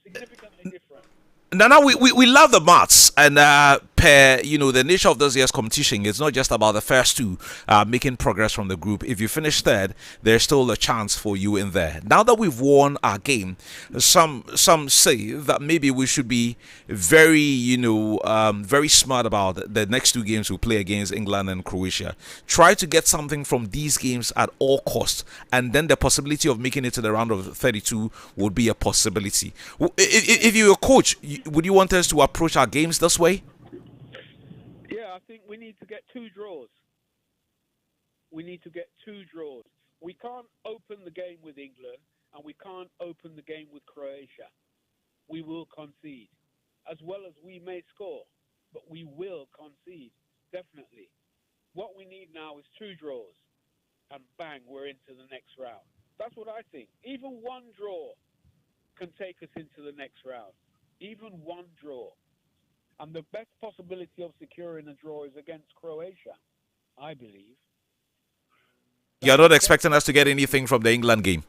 Significantly different. Now we love the maths and per the nature of this year's competition, it's not just about the first two making progress from the group. If you finish third, there's still a chance for you in there. Now that we've won our game, some say that maybe we should be very very smart about the next two games we play against England and Croatia. Try to get something from these games at all costs, and then the possibility of making it to the round of 32 would be a possibility. If you're a coach, would you want us to approach our games this way? Yeah, I think we need to get 2 draws. We need to get 2 draws. We can't open the game with England, and we can't open the game with Croatia. We will concede. As well as we may score, but we will concede, definitely. What we need now is 2 draws, and bang, we're into the next round. That's what I think. Even one draw can take us into the next round. Even one draw. And the best possibility of securing a draw is against Croatia, I believe. You're not expecting us to get anything from the England game?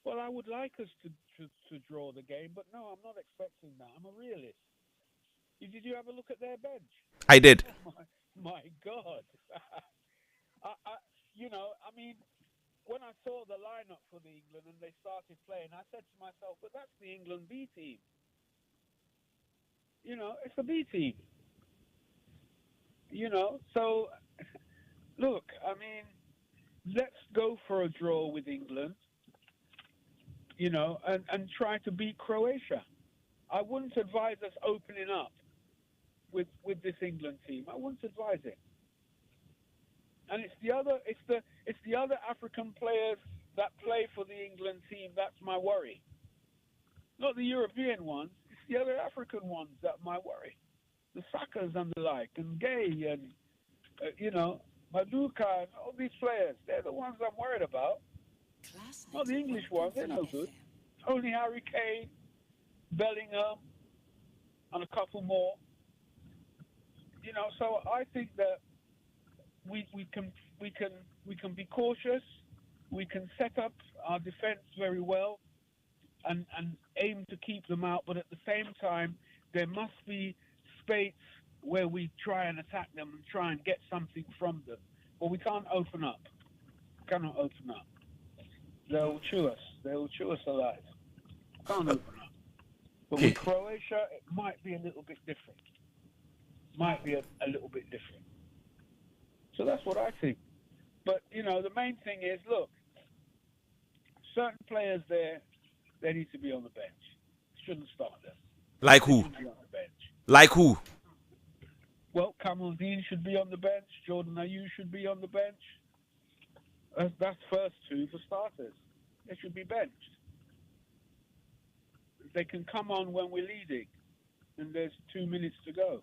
Well, I would like us to draw the game, but no, I'm not expecting that. I'm a realist. Did you have a look at their bench? I did. Oh my God. I mean, when I saw the lineup for the England and they started playing, I said to myself, but that's the England B team. It's a B team. So, look, I mean, let's go for a draw with England, and try to beat Croatia. I wouldn't advise us opening up with this England team. I wouldn't advise it. And it's the other African players that play for the England team that's my worry. Not the European ones. It's the other African ones that my worry. The Sakas and the like, and Gay and Maduka and all these players. They're the ones I'm worried about. Not the English ones. They're no good. Only Harry Kane, Bellingham, and a couple more. So I think that we can be cautious. We can set up our defense very well and aim to keep them out. But at the same time, there must be space where we try and attack them and try and get something from them. But we can't open up. cannot open up. They'll chew us. They will chew us alive. Can't open up. But with Croatia, it might be a little bit different. Might be a little bit different. So that's what I think. But, the main thing is, look, certain players there, they need to be on the bench. Shouldn't start them. Like who? They should be on the bench. Like who? Well, Kamaldeen should be on the bench. Jordan Ayew should be on the bench. That's first two for starters. They should be benched. They can come on when we're leading and there's 2 minutes to go.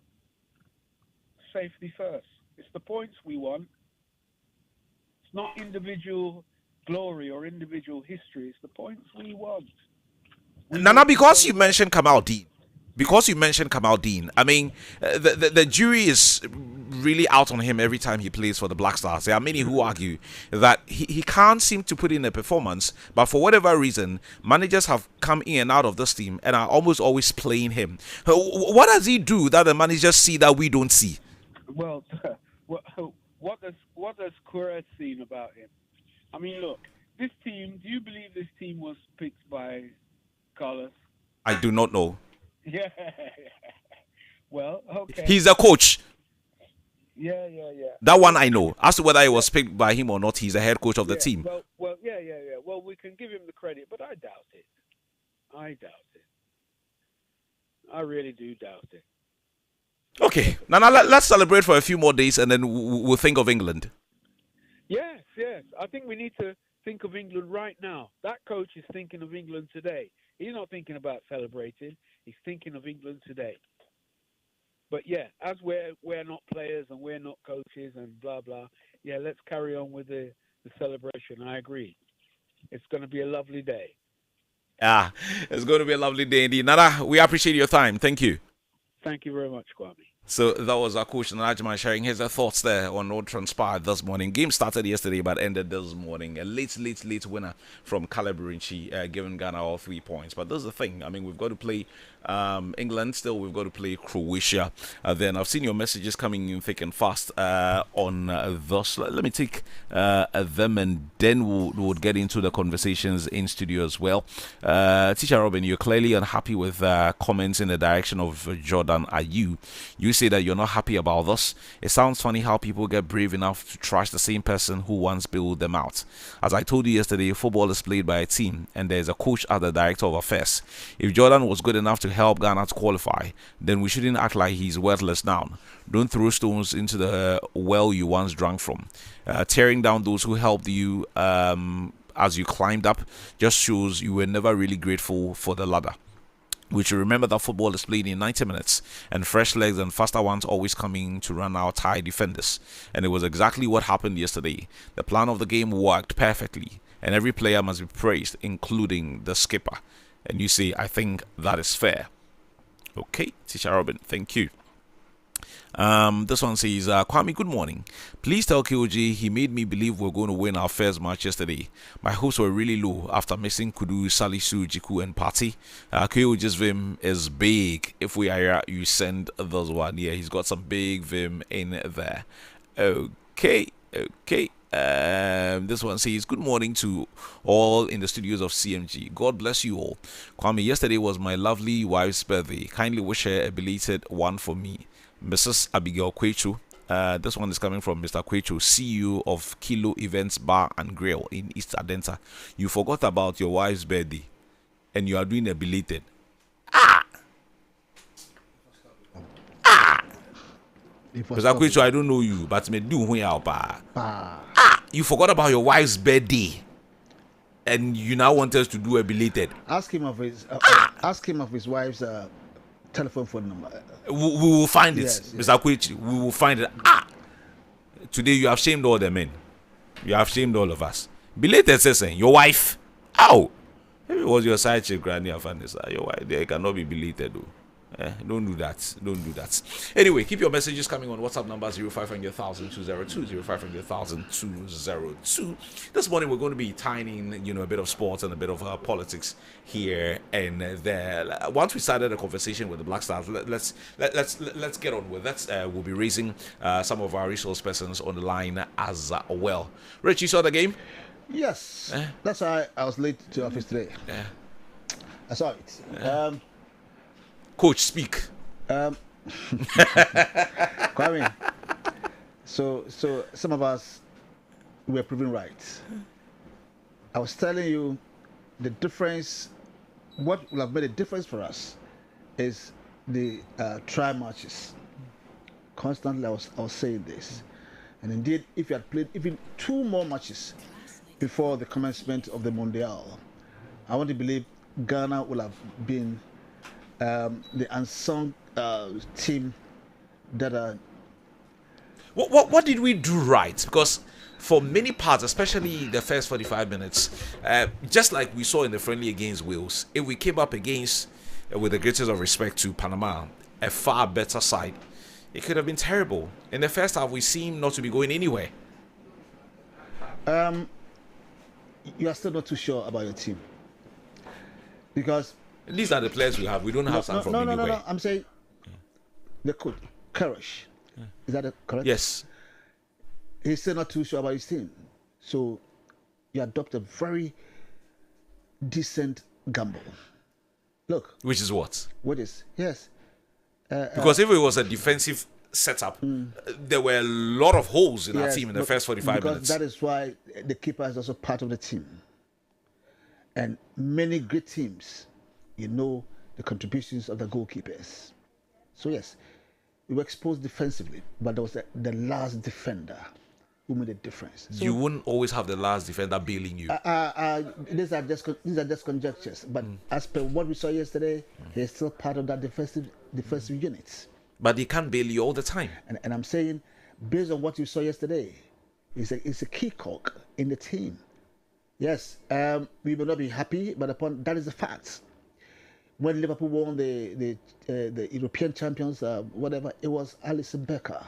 Safety first. It's the points we want. It's not individual glory or individual history. It's the points we want. Nana, because you mentioned Kamaldeen, I mean, the jury is really out on him every time he plays for the Black Stars. There are many who argue that he can't seem to put in a performance, but for whatever reason, managers have come in and out of this team and are almost always playing him. What does he do that the managers see that we don't see? Well, what does Queiroz seen about him? I mean, look, this team, do you believe this team was picked by Carlos? I do not know. Yeah. Well, okay. He's a coach. Yeah. That one I know. As to whether it was picked by him or not, he's the head coach of the team. Well, yeah. Well, we can give him the credit, but I doubt it. I really do doubt it. Okay. Now let's celebrate for a few more days and then we'll think of England. Yes. I think we need to think of England right now. That coach is thinking of England today. He's not thinking about celebrating. He's thinking of England today. But yeah, as we're not players and we're not coaches and blah, blah, yeah, let's carry on with the celebration. I agree. It's going to be a lovely day. Yeah, it's going to be a lovely day indeed. Nana, we appreciate your time. Thank you. Thank you very much, Kwame. So that was our coach Dwomoh-agyemang sharing his thoughts there on what transpired this morning. Game started yesterday but ended this morning. A late winner from Calabrinchi, giving Ghana all 3 points. But this is the thing. I mean, we've got to play England still. We've got to play Croatia. Then I've seen your messages coming in thick and fast on this. Let me take them and then we'll get into the conversations in studio as well. Teacher Robin, you're clearly unhappy with comments in the direction of Jordan Ayew. You say that you're not happy about this. It sounds funny how people get brave enough to trash the same person who once bailed them out. As I told you yesterday, football is played by a team and there's a coach as the director of affairs. If Jordan was good enough to help Ghana to qualify, then we shouldn't act like he's worthless now. Don't throw stones into the well you once drank from. Tearing down those who helped you as you climbed up just shows you were never really grateful for the ladder. We should remember that football is played in 90 minutes and fresh legs and faster ones always coming to run out tired defenders. And it was exactly what happened yesterday. The plan of the game worked perfectly and every player must be praised, including the skipper. And you say, I think that is fair. Okay, Teacher Robin, thank you. This one says, Kwame, good morning. Please tell KOG he made me believe we're going to win our first match yesterday. My hopes were really low after missing Kudu, Salisu, Jiku, and Party. KOG's vim is big. If we are, you send those one. Yeah, he's got some big vim in there. Okay. This one says, good morning to all in the studios of CMG. God bless you all. Kwame, yesterday was my lovely wife's birthday. Kindly wish her a belated one for me. Mrs. Abigail Kwechu. This one is coming from Mr. Kwechu, CEO of Kilo Events Bar and Grill in East Adenta. You forgot about your wife's birthday and you are doing a belated. Mr. Kwechu, I don't know you, but me do when you forgot about your wife's birthday and you now want us to do a belated. Ask him of his wife's telephone phone number. We will find it, yes. Mr. Kwechu. We will find it. Today you have shamed all the men. You have shamed all of us. Belated says, your wife. Maybe it was your side chick, Granny Afandisa. Your wife, they cannot be belated, though. Don't do that. Don't do that. Anyway, keep your messages coming on WhatsApp number 0500,202. This morning we're going to be tying in, a bit of sports and a bit of politics here and there. Once we started a conversation with the Black Stars, let's get on with that. We'll be raising some of our resource persons on the line as well. Rich, you saw the game? Yes. That's why I was late to office today. I saw it. Coach, speak. Kwame. So some of us were proven right. I was telling you the difference. What will have made a difference for us is the try matches. Constantly, I was saying this, and indeed, if you had played even 2 more matches before the commencement of the Mondial, I want to believe Ghana will have been the unsung team that are. What did we do right? Because for many parts, especially the first 45 minutes, just like we saw in the friendly against Wales, if we came up against, with the greatest of respect to Panama, a far better side, it could have been terrible. In the first half, we seemed not to be going anywhere. You are still not too sure about your team because these are the players we have. We don't have some from anywhere. No. I'm saying the coach, Karish. Is that correct? Yes. He's still not too sure about his team. So you adopt a very decent gamble. Look. Which is what? What is? Yes. Because if it was a defensive setup, there were a lot of holes in our team in the first 45 minutes. Because that is why the keeper is also part of the team. And many great teams, the contributions of the goalkeepers. So yes, we were exposed defensively, but there was the last defender who made a difference. So, you wouldn't always have the last defender bailing you. These are just conjectures. But as per what we saw yesterday, he's still part of that defensive unit. But he can't bail you all the time. And I'm saying, based on what you saw yesterday, it's a key cog in the team. Yes, we may not be happy, but that is the fact. When Liverpool won the European champions, whatever, it was Alisson Becker.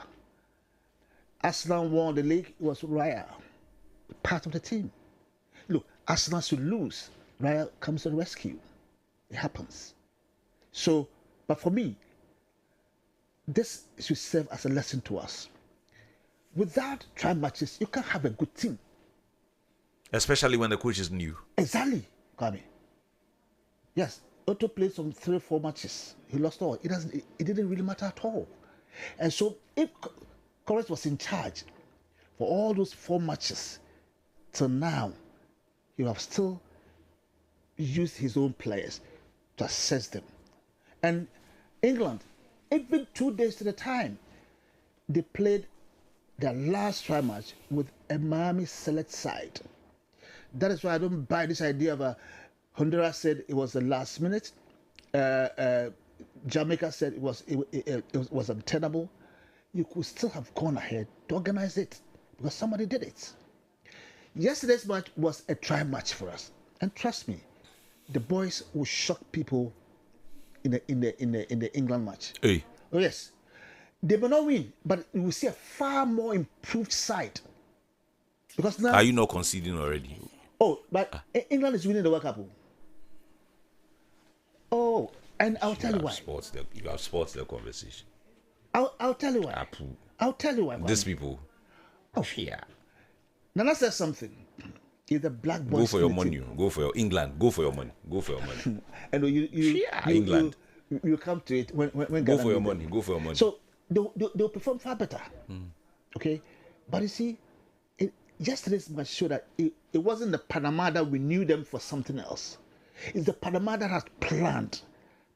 Arsenal won the league, it was Raya, part of the team. Look, Arsenal should lose, Raya comes to the rescue. It happens. So, but for me, this should serve as a lesson to us. Without try matches, you can't have a good team. Especially when the coach is new. Exactly, Kwame. Yes, Otto played some 3 or 4 matches. He lost all. It didn't really matter at all. And so if Corres was in charge for all those 4 matches till now, he would have still used his own players to assess them. And England, even 2 days to the time, they played their last try match with a Miami select side. That is why I don't buy this idea of Honduras said it was the last minute. Jamaica said it was untenable. You could still have gone ahead to organize it because somebody did it. Yesterday's match was a try match for us, and trust me, the boys will shock people in the England match. Hey. Oh yes, they may not win, but you will see a far more improved side. Because now, are you not conceding already? Oh, but England is winning the World Cup. Oh, and I'll tell you why. You have sports the conversation. I'll tell you why. I'll tell you why. These people. Oh, yeah. Nana says something. If the black boys go for your money. Go for your England. Go for your money. Go for your money. And England. You come to it when go for your money. Go for your money. So they'll perform far better. Okay, but you see, yesterday's match showed that it wasn't the Panama that we knew them for something else. It's the Panama that had planned,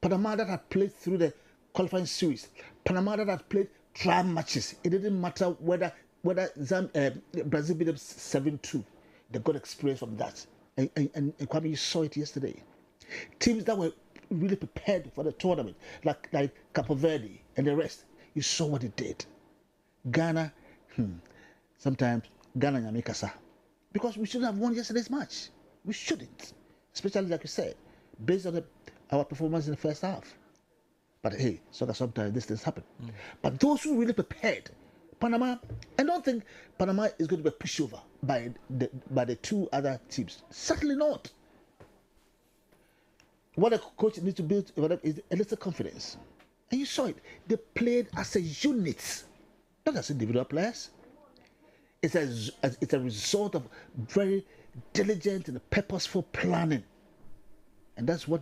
Panama that had played through the qualifying series, Panama that had played trial matches. It didn't matter whether Brazil beat them 7-2. They got experience from that. And Kwame, you saw it yesterday. Teams that were really prepared for the tournament, like Cape Verde and the rest, you saw what it did. Ghana, sometimes Ghana and Yamikasa. Because we shouldn't have won yesterday's match. We shouldn't. Especially, like you said, based on our performance in the first half. But hey, sometimes these things happen. But those who really prepared, Panama, I don't think Panama is going to be pushed over by the two other teams. Certainly not. What a coach needs to build is a little confidence. And you saw it. They played as a unit, not as individual players. It's a result of very diligent and purposeful planning. And that's what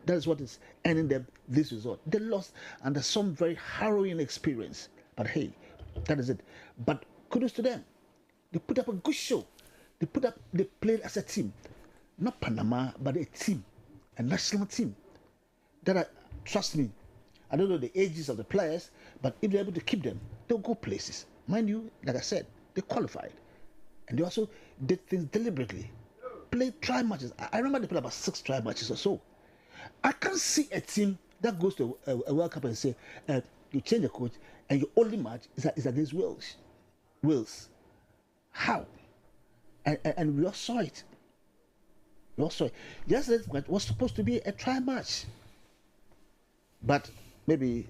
is earning them this result. They lost under some very harrowing experience. But hey, that is it. But kudos to them. They put up a good show. They played as a team. Not Panama, but a team. A national team. Trust me, I don't know the ages of the players, but if they're able to keep them, they'll go places. Mind you, like I said, they qualified. And they also did things deliberately. Played try matches. I remember they played about 6 try matches or so. I can't see a team that goes to a World Cup and say, you change the coach and your only match is against Wales. How? And we all saw it. Yesterday was supposed to be a try match. But maybe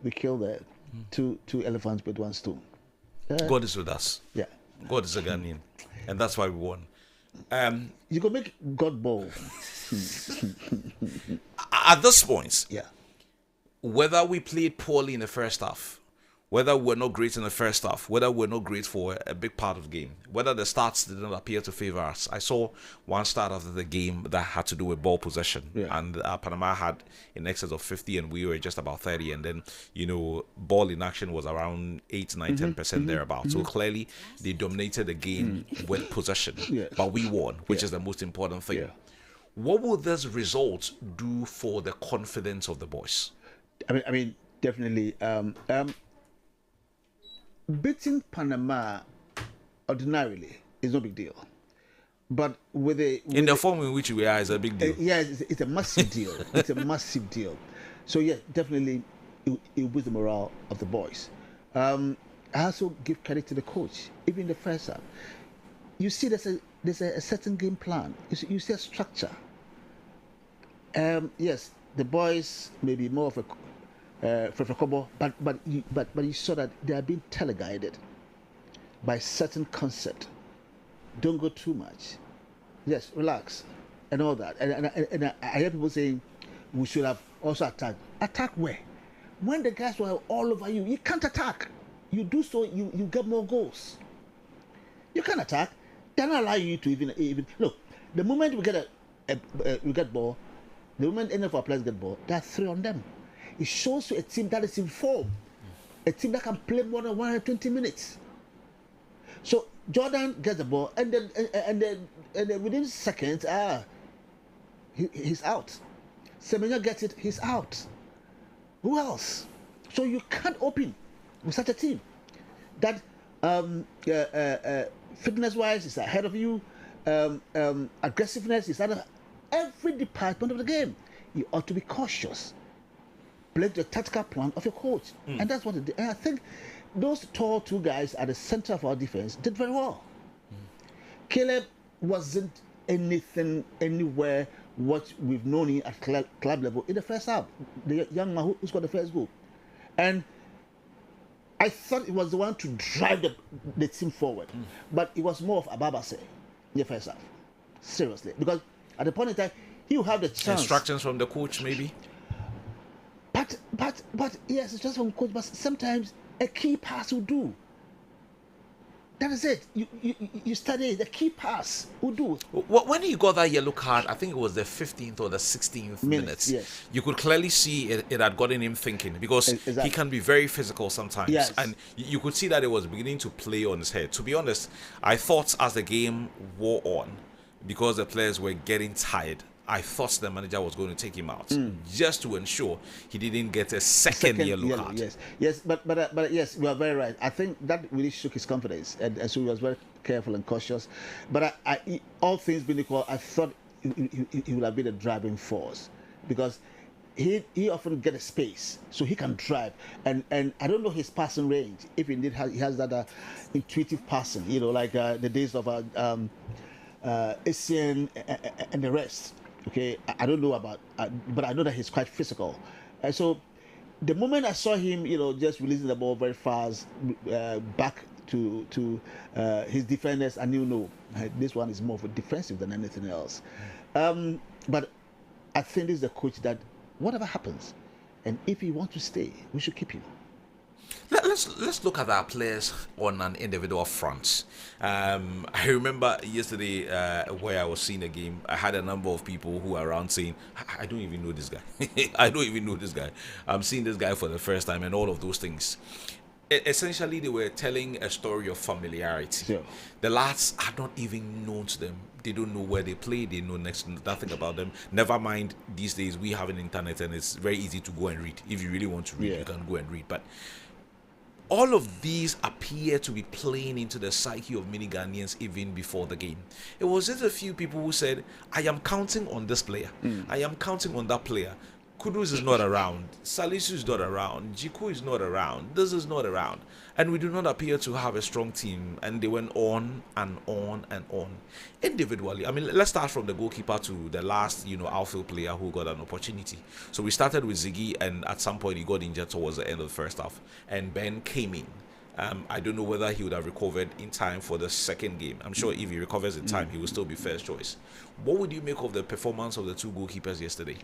we killed two elephants with one stone. God is with us. Yeah. God is a Ghanaian. And that's why we won. You can make God bowl. At this point, yeah, whether we played poorly in the first half, whether we're not great in the first half, whether we're not great for a big part of the game, whether the stats didn't appear to favor us. I saw one start after the game that had to do with ball possession, and Panama had in excess of 50 and we were just about 30, and then ball in action was around 8, 9, 10% thereabouts. So clearly they dominated the game with possession, but we won, which is the most important thing. What will this result do for the confidence of the boys? I mean, definitely. Beating Panama ordinarily is no big deal, but with the form in which we are is a big deal. It's a massive deal. It's a massive deal. So yeah, definitely it boosts the morale of the boys. I also give credit to the coach. Even in the first half, you see there's a certain game plan. You see a structure. Yes, the boys may be more of a but you saw that they are being teleguided by certain concept. Don't go too much. Yes, relax, and all that. And I hear people saying we should have also attacked. Attack where? When the guys were all over you, you can't attack. You do so, you get more goals. You can't attack. They're not allowing you to even look. The moment we get ball, the moment any of our players get ball, there are 3 on them. It shows you a team that is in form, a team that can play more than 120 minutes. So Jordan gets the ball, and then within seconds, he's out. Semenya gets it, he's out. Who else? So you can't open with such a team that fitness-wise is ahead of you, aggressiveness is out of every department of the game. You ought to be cautious. Play the tactical plan of your coach. And that's what it did. And I think those tall 2 guys at the center of our defense did very well. Caleb wasn't anywhere what we've known him at club level in the first half. The young man who scored the first goal. And I thought it was the one to drive the team forward. But it was more of Ababase in the first half. Seriously. Because at the point in time, he will have the chance. Instructions from the coach, maybe? But yes, it's just from coach. But sometimes a key pass will do. That is it. You study the key pass will do. When he got that yellow card, I think it was the 15th or the 16th minutes. Yes. You could clearly see it had gotten him thinking, because exactly. He can be very physical sometimes. Yes. And you could see that it was beginning to play on his head. To be honest, I thought as the game wore on, because the players were getting tired, I thought the manager was going to take him out just to ensure he didn't get a second yellow card. Yes, but yes, we are very right. I think that really shook his confidence, and so he was very careful and cautious. But I all things being equal, I thought he would have been a driving force, because he often get a space so he can drive, and I don't know his passing range, if indeed he has that intuitive passing, like the days of Essien and the rest. Okay, I don't know about, but I know that he's quite physical, So the moment I saw him, just releasing the ball very fast back to his defenders, I knew no, this one is more of a defensive than anything else. But I think this is a coach that whatever happens, and if he wants to stay, we should keep him. Let's look at our players on an individual front. I remember yesterday where I was seeing a game. I had a number of people who are around saying, "I don't even know this guy. I don't even know this guy. I'm seeing this guy for the first time," and all of those things. Essentially, they were telling a story of familiarity. Sure. The lads are not even known to them. They don't know where they play. They know nothing about them. Never mind, these days we have an internet and it's very easy to go and read. If you really want to read, you can go and read. But all of these appear to be playing into the psyche of many Ghanaians even before the game. It was just a few people who said, "I am counting on this player. I am counting on that player. Kudus is not around. Salisu is not around. Jiku is not around. This is not around." And we do not appear to have a strong team. And they went on and on and on. Individually, I mean, let's start from the goalkeeper to the last, outfield player who got an opportunity. So we started with Ziggy, and at some point he got injured towards the end of the first half. And Ben came in. I don't know whether he would have recovered in time for the second game. I'm sure if he recovers in time, he will still be first choice. What would you make of the performance of the two goalkeepers yesterday?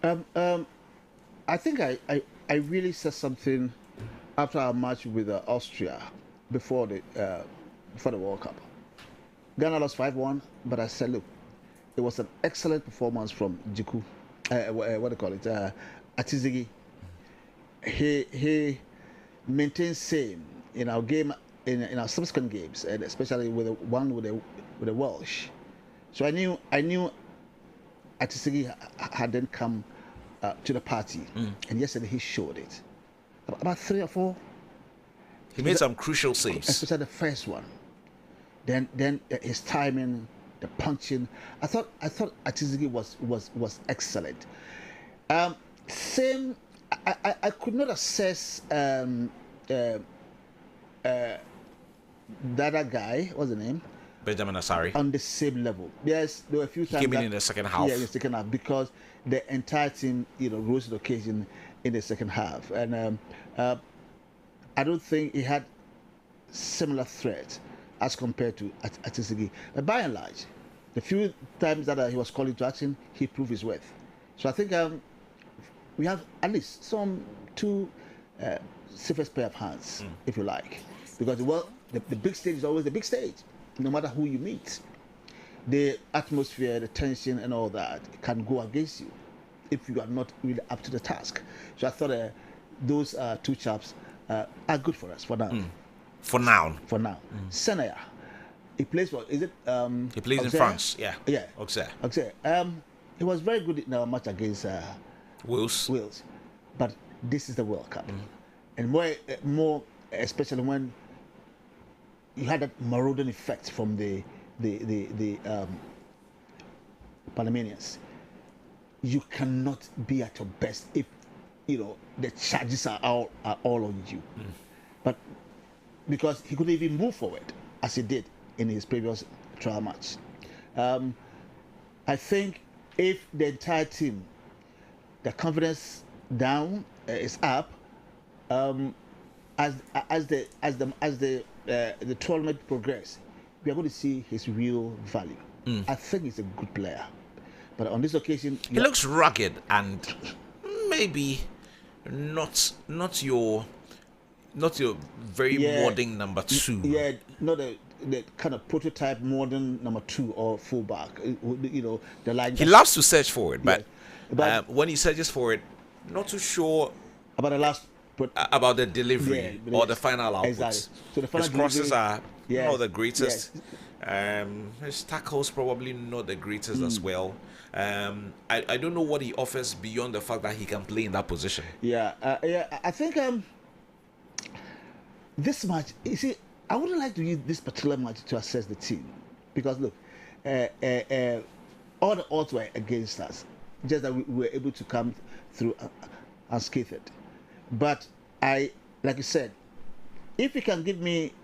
I think I really said something after our match with Austria before the World Cup. Ghana lost 5-1, but I said, look, it was an excellent performance from Jiku. What do you call it? Atizigi. He maintained same in our game, in our subsequent games, and especially with the one with the Welsh. So I knew Atizigi had then come to the party, and yesterday he showed it. About 3 or 4. He made some crucial saves, especially the first one. Then his timing, the punching. I thought Atizigi was excellent. Same. I could not assess the other guy. What's the name? Benjamin Asari. On the same level. Yes, there were a few times. Came in the second half. Yeah, in the second half, because the entire team, rose to the occasion in the second half, and I don't think he had similar threat as compared to Atizigi. But by and large, the few times that he was called into action, he proved his worth. So I think we have at least some two safest pair of hands, if you like, because the big stage is always the big stage, no matter who you meet. The atmosphere, the tension, and all that can go against you if you are not really up to the task. So I thought those two chaps are good for us for now. For now. Senaya, he plays for. Is it? He plays Auxerre? in France. Yeah. Auxerre. He was very good in our match against Wales. But this is the World Cup, and more especially when you had that marauding effect from the Panamanians. You cannot be at your best if the charges are all on you. But because he couldn't even move forward as he did in his previous trial match. I think if the entire team, the confidence down is up, as the tournament progress, we are going to see his real value. I think he's a good player, but on this occasion, he looks rugged and maybe not your very modern number 2. Yeah, not the kind of prototype modern number 2 or fullback. The line. He loves to search for it, but when he searches for it, not too sure about the last. About the delivery or the final outputs. Exactly. So the final his crosses are not the greatest. Yes. His tackles probably not the greatest as well. I don't know what he offers beyond the fact that he can play in that position. I think this match. You see, I wouldn't like to use this particular match to assess the team, because look, all the odds were against us. Just that we were able to come through unscathed. But like you said, if he can give me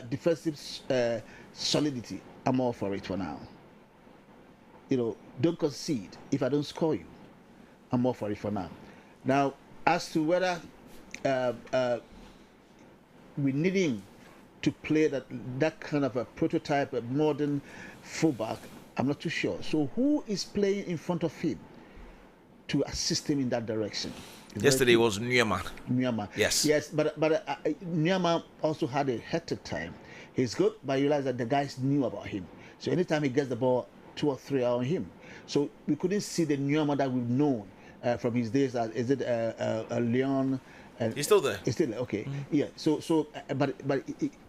defensive solidity, I'm all for it for now. Don't concede. If I don't score you, I'm all for it for now. Now, as to whether we need him to play that kind of a prototype, a modern fullback, I'm not too sure. So who is playing in front of him to assist him in that direction? Yesterday was Newman. Yes. Yes, but Newman also had a hectic time. He's good, but you realize that the guys knew about him. So anytime he gets the ball, 2 or 3 are on him. So we couldn't see the Newman that we've known from his days as Leon. He's still there. He's still there. Okay. Yeah. But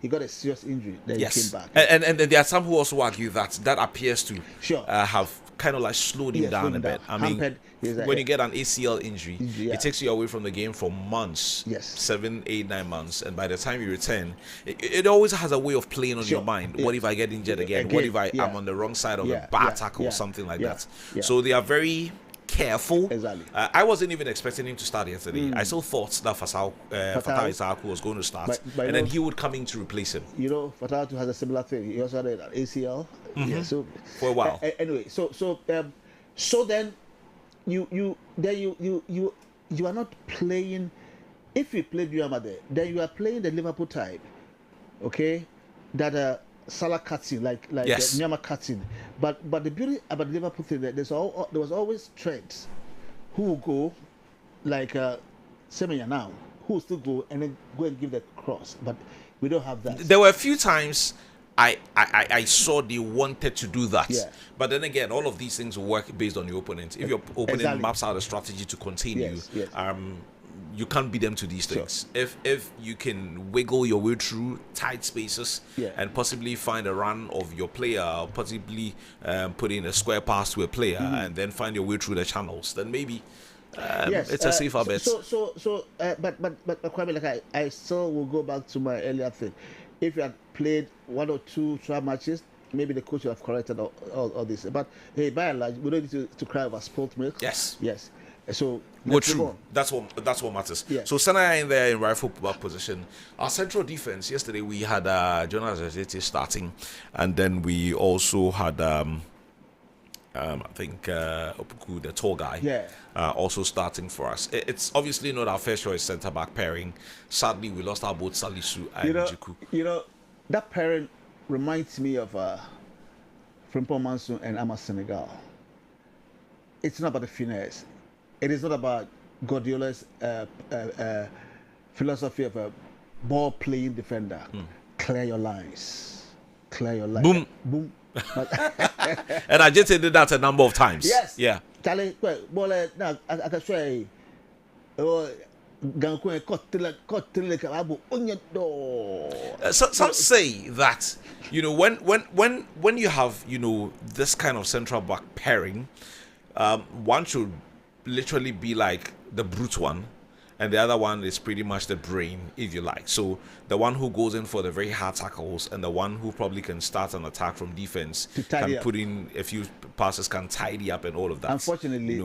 he got a serious injury. Then he came back. And there are some who also argue that appears to have kind of like slowed him down a bit. I mean, when you get an ACL injury, it takes you away from the game for months. Yes. 7, 8, 9 months, and by the time you return, it always has a way of playing on your mind. What if I get injured again? What if I am on the wrong side of a bad tackle or something like that? So they are very careful. Exactly. I wasn't even expecting him to start yesterday. I still thought that Fatah Isaac was going to start, and then he would come in to replace him. You know, Fatah has a similar thing. He also had an ACL. Yeah, so for a while. Anyway, so then you are not playing. If you play Diama there, then you are playing the Liverpool type, okay? That Salah cuts in, like Nyama cuts in. But the beauty about the Liverpool thing, there was always trends who will go like Semenya now, who will still go and then go and give the cross. But we don't have that. There were a few times I saw they wanted to do that. Yeah. But then again, all of these things will work based on your opponent. If your opponent maps out a strategy to contain you, you can't beat them to these things. If you can wiggle your way through tight spaces and possibly find a run of your player, or possibly put in a square pass to a player and then find your way through the channels, then maybe it's a safer bet. But Kwame, like I still will go back to my earlier thing. If you had played 1 or 2 trial matches, maybe the coach would have corrected all this. But hey, by and large, we don't need to cry over spilled milk. Yes. So true. That's what matters. Yeah. So Senaya in there in right fullback position. Our central defense yesterday we had Jonas Azete starting, and then we also had I think Opoku, the tall guy, also starting for us. It's obviously not our first choice centre back pairing. Sadly, we lost our both Salisu and Jiku. You know, that pairing reminds me of Frimpong Mansour and Ama Senegal. It's not about the finesse. It is not about Guardiola's philosophy of a ball-playing defender. Clear your lines. Boom. And I just did that a number of times. Yes. Yeah. Charlie, well, now I can say, some say that when you have this kind of central back pairing, one should literally be like the brute one, and the other one is pretty much the brain, if you like. So the one who goes in for the very hard tackles, and the one who probably can start an attack from defense, can put in a few passes, can tidy up and all of that. Unfortunately,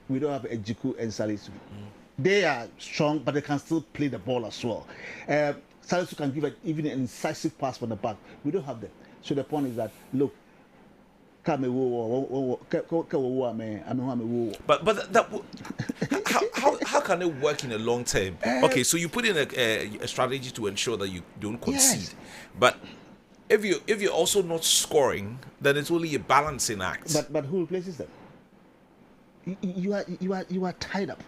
we don't have Ejiku and Salisu. They are strong, but they can still play the ball as well. Salisu can give even an incisive pass from the back. We don't have them. So the point is that, look, but how can it work in the long term? Okay, so you put in a strategy to ensure that you don't concede, but if you're also not scoring, then it's only a balancing act. But who replaces them? You are tied up.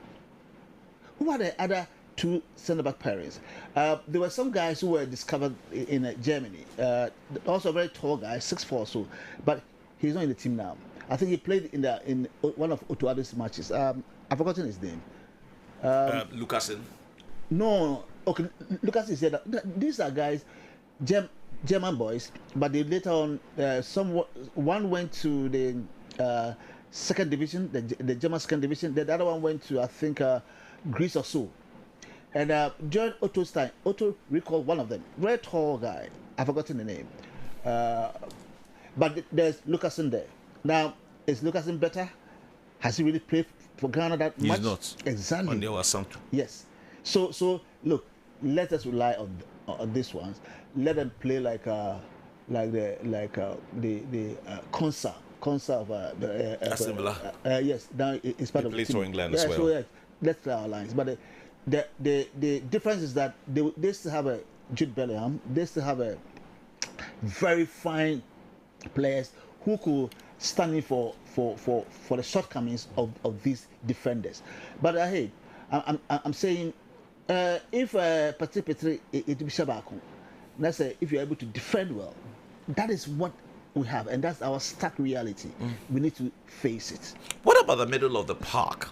Who are the other 2 centre-back pairings? There were some guys who were discovered in Germany. Also a very tall guy, 6'4" or so, but he's not in the team now. I think he played in one of Otuado's matches. I've forgotten his name. Lucasen. No, okay. Lucasen said that these are guys, German boys, but they later on, one went to the second division, the German second division. The other one went to, I think, Greece or so. And during Otto's time, Otto recalled one of them, very tall guy. I've forgotten the name. But there's Lucasen there. Now, is Lucasen better? Has he really played for Ghana that much? He's not. Exactly. Yes. So look, let us rely on these ones. Let them play like the Konsa of Aston Villa. yes. Now it's part of the plays team. for England as well. So, let's play our lines. But the difference is that they still have a Jude Bellingham. They still have a very fine players who could stand in for the shortcomings of these defenders. But hey, I'm saying if Patrick Petri it be Shabako, let's say if you're able to defend well, that is what we have, and that's our stark reality. We need to face it. What about the middle of the park?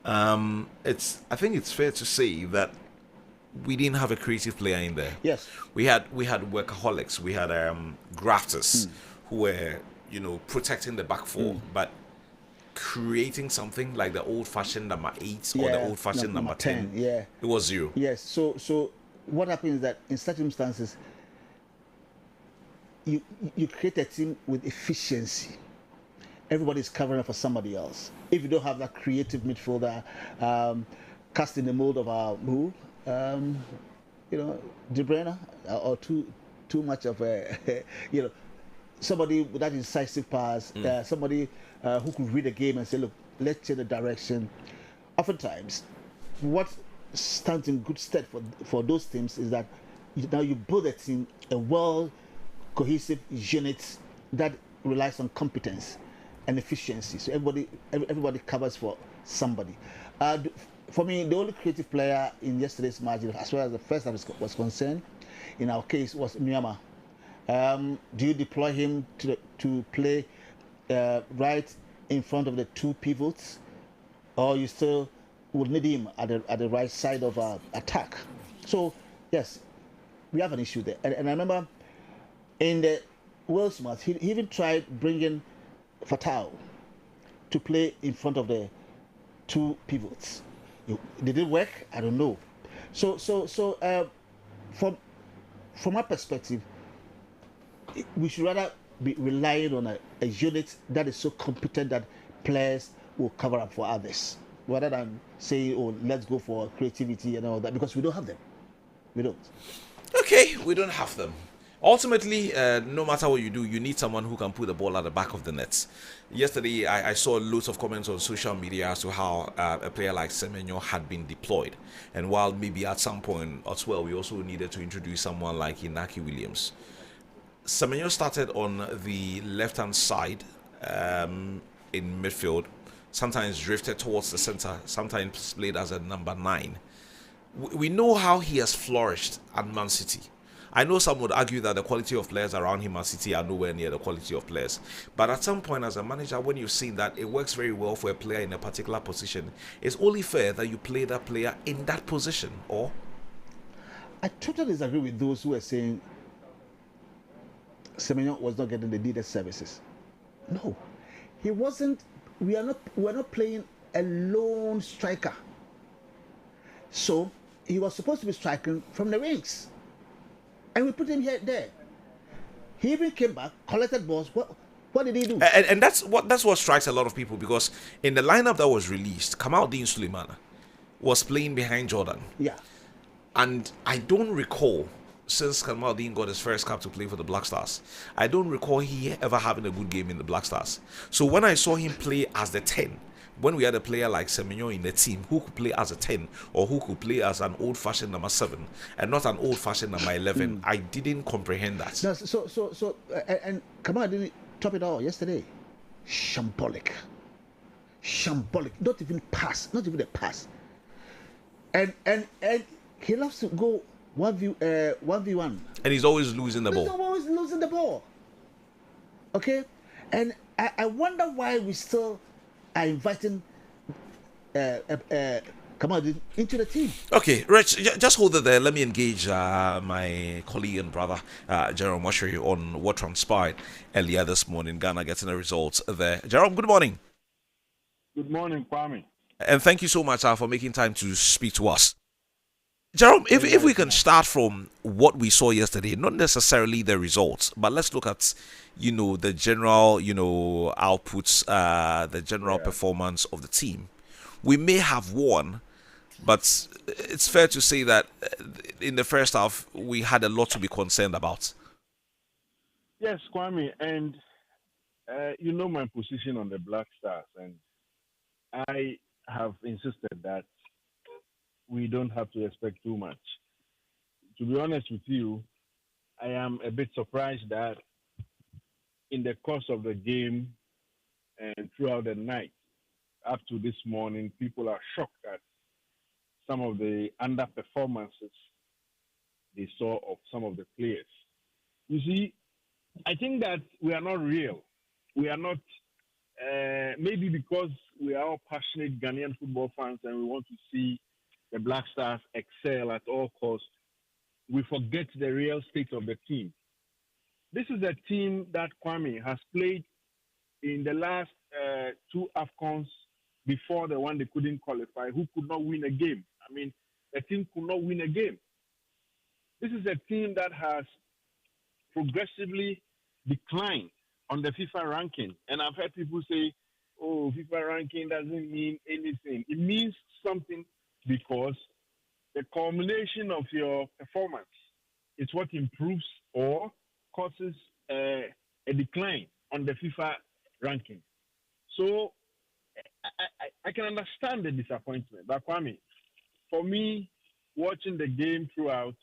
I think it's fair to say that we didn't have a creative player in there. Yes, we had workaholics, we had grafters who were protecting the back four, but creating something like the old-fashioned number 8 or the old-fashioned number 10. Yeah, it was zero. Yes. So what happens is that in circumstances, you create a team with efficiency. Everybody's covering for somebody else. If you don't have that creative midfielder, cast in the mold of our who, De Bruyne, or too much of a, somebody with that incisive pass, somebody who could read the game and say, look, let's change the direction. Oftentimes, what stands in good stead for those teams is that now you build a team, a well cohesive unit that relies on competence and efficiency. So everybody covers for somebody. For me, the only creative player in yesterday's match, as far as the first half was concerned, in our case, was Myanmar. Do you deploy him to play right in front of the two pivots, or you still would need him at the right side of attack? So yes, we have an issue there. And I remember in the Wales match, he even tried bringing Fatau to play in front of the two pivots. Did it work? I don't know. So from my perspective, we should rather be relying on a unit that is so competent that players will cover up for others, rather than say, oh, let's go for creativity and all that, because we don't have them. We don't. Okay, we don't have them. Ultimately, no matter what you do, you need someone who can put the ball at the back of the nets. Yesterday, I saw loads of comments on social media as to how a player like Semenyo had been deployed. And while maybe at some point as well, we also needed to introduce someone like Inaki Williams. Semenyo started on the left-hand side in midfield, sometimes drifted towards the center, sometimes played as a number 9. We know how he has flourished at Man City. I know some would argue that the quality of players around him at City are nowhere near the quality of players. But at some point as a manager, when you've seen that it works very well for a player in a particular position, it's only fair that you play that player in that position, or? I totally disagree with those who are saying Semenyo was not getting the needed services. No, he wasn't. We are not playing a lone striker. So he was supposed to be striking from the wings. And we put him there. He even came back, collected balls. What did he do? And that's what strikes a lot of people, because in the lineup that was released, Kamaldeen Sulemana was playing behind Jordan. Yeah. And I don't recall, since Kamaldeen got his first cap to play for the Black Stars, I don't recall he ever having a good game in the Black Stars. So when I saw him play as the 10, when we had a player like Semenyo in the team who could play as a 10 or who could play as an old-fashioned number 7 and not an old-fashioned number 11, I didn't comprehend that. No, so and Kamara didn't top it all yesterday. Shambolic. Not even a pass. And he loves to go 1v1. And he's always losing the ball. He's always losing the ball. Okay? And I wonder why we still are inviting Kamaldeen into the team. Okay, Rich, just hold it there. Let me engage my colleague and brother, Jerome Washiri, on what transpired earlier this morning. Ghana getting the results there. Jerome, good morning. Good morning, Kwame. And thank you so much for making time to speak to us. Jerome, if we can start from what we saw yesterday, not necessarily the results, but let's look at, the general, outputs, the general performance of the team. We may have won, but it's fair to say that in the first half, we had a lot to be concerned about. Yes, Kwame, and you know my position on the Black Stars, and have insisted that we don't have to expect too much. To be honest with you, I am a bit surprised that in the course of the game and throughout the night up to this morning, people are shocked at some of the underperformances they saw of some of the players. You see, I think that we are not real. We are not, maybe because we are all passionate Ghanaian football fans and we want to see the Black Stars excel at all costs, we forget the real state of the team. This is a team that Kwame has played in the last two AFCONs before the one they couldn't qualify, who could not win a game. I mean, the team could not win a game. This is a team that has progressively declined on the FIFA ranking. And I've heard people say, oh, FIFA ranking doesn't mean anything. It means something because the culmination of your performance is what improves or causes a decline on the FIFA ranking. So I can understand the disappointment. But Kwame, for me, watching the game throughout,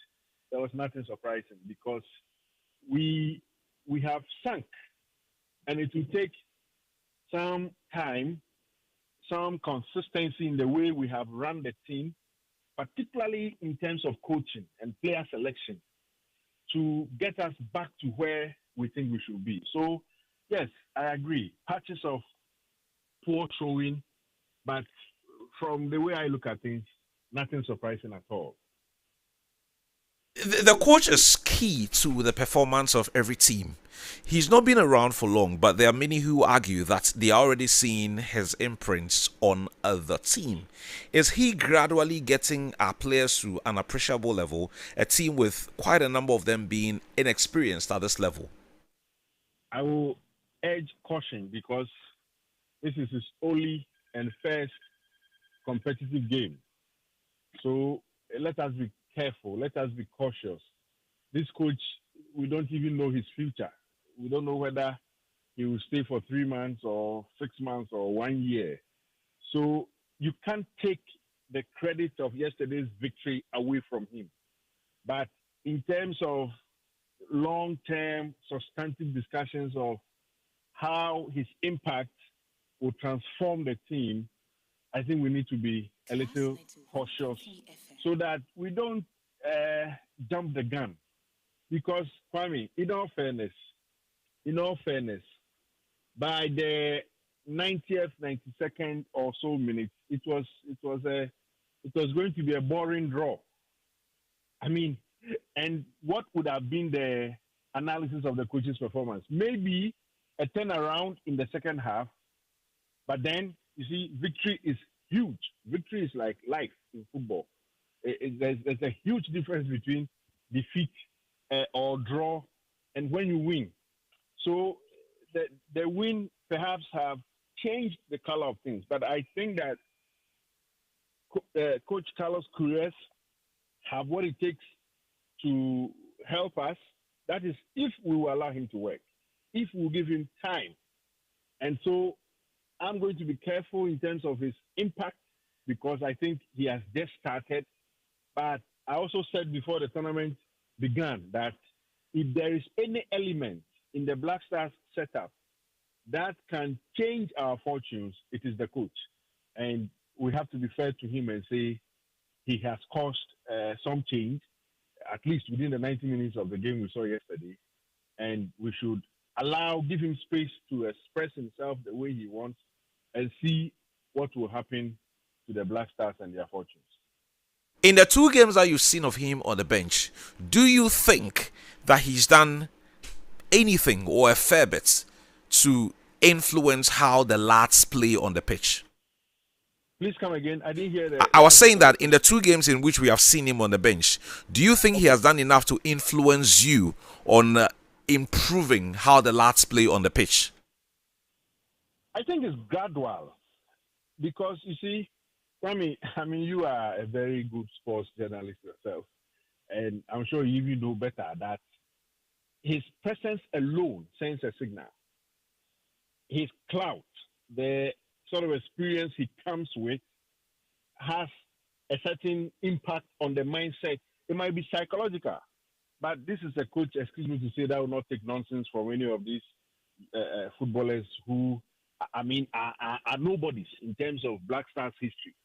there was nothing surprising because we have sunk, and it will take some time, some consistency in the way we have run the team, particularly in terms of coaching and player selection, to get us back to where we think we should be. So, yes, I agree. Patches of poor showing, but from the way I look at things, nothing surprising at all. The coach is key to the performance of every team. He's not been around for long, but there are many who argue that they are already seeing his imprints on the team. Is he gradually getting our players to an appreciable level, a team with quite a number of them being inexperienced at this level? I will urge caution because this is his only and first competitive game. So let us be careful. Let us be cautious. This coach, we don't even know his future. We don't know whether he will stay for 3 months or 6 months or 1 year. So you can't take the credit of yesterday's victory away from him. But in terms of long-term substantive discussions of how his impact will transform the team, I think we need to be a little cautious so that we don't jump the gun. Because, Kwame, in all fairness, by the 90th, 92nd or so minutes, it was going to be a boring draw. I mean, and what would have been the analysis of the coach's performance? Maybe a turnaround in the second half, but then you see, victory is huge. Victory is like life in football. There's a huge difference between defeat or draw and when you win. So the win perhaps have changed the color of things. But I think that Coach Carlos Queiroz have what it takes to help us. That is, if we will allow him to work, if we will give him time. And so I'm going to be careful in terms of his impact because I think he has just started. But I also said before the tournament began that if there is any element in the Black Stars setup that can change our fortunes, it is the coach. And we have to be fair to him and say he has caused some change, at least within the 90 minutes of the game we saw yesterday. And we should give him space to express himself the way he wants and see what will happen to the Black Stars and their fortunes. In the 2 games that you've seen of him on the bench, do you think that he's done anything or a fair bit to influence how the lads play on the pitch? Please come again. I didn't hear that. I was saying that in the 2 games in which we have seen him on the bench, do you think he has done enough to influence you on improving how the lads play on the pitch? I think it's gradual because, you see, I mean, you are a very good sports journalist yourself, and I'm sure you even know better that his presence alone sends a signal. His clout, the sort of experience he comes with, has a certain impact on the mindset. It might be psychological, but this is a coach, excuse me to say, that will not take nonsense from any of these footballers who, are nobodies in terms of Black Stars history,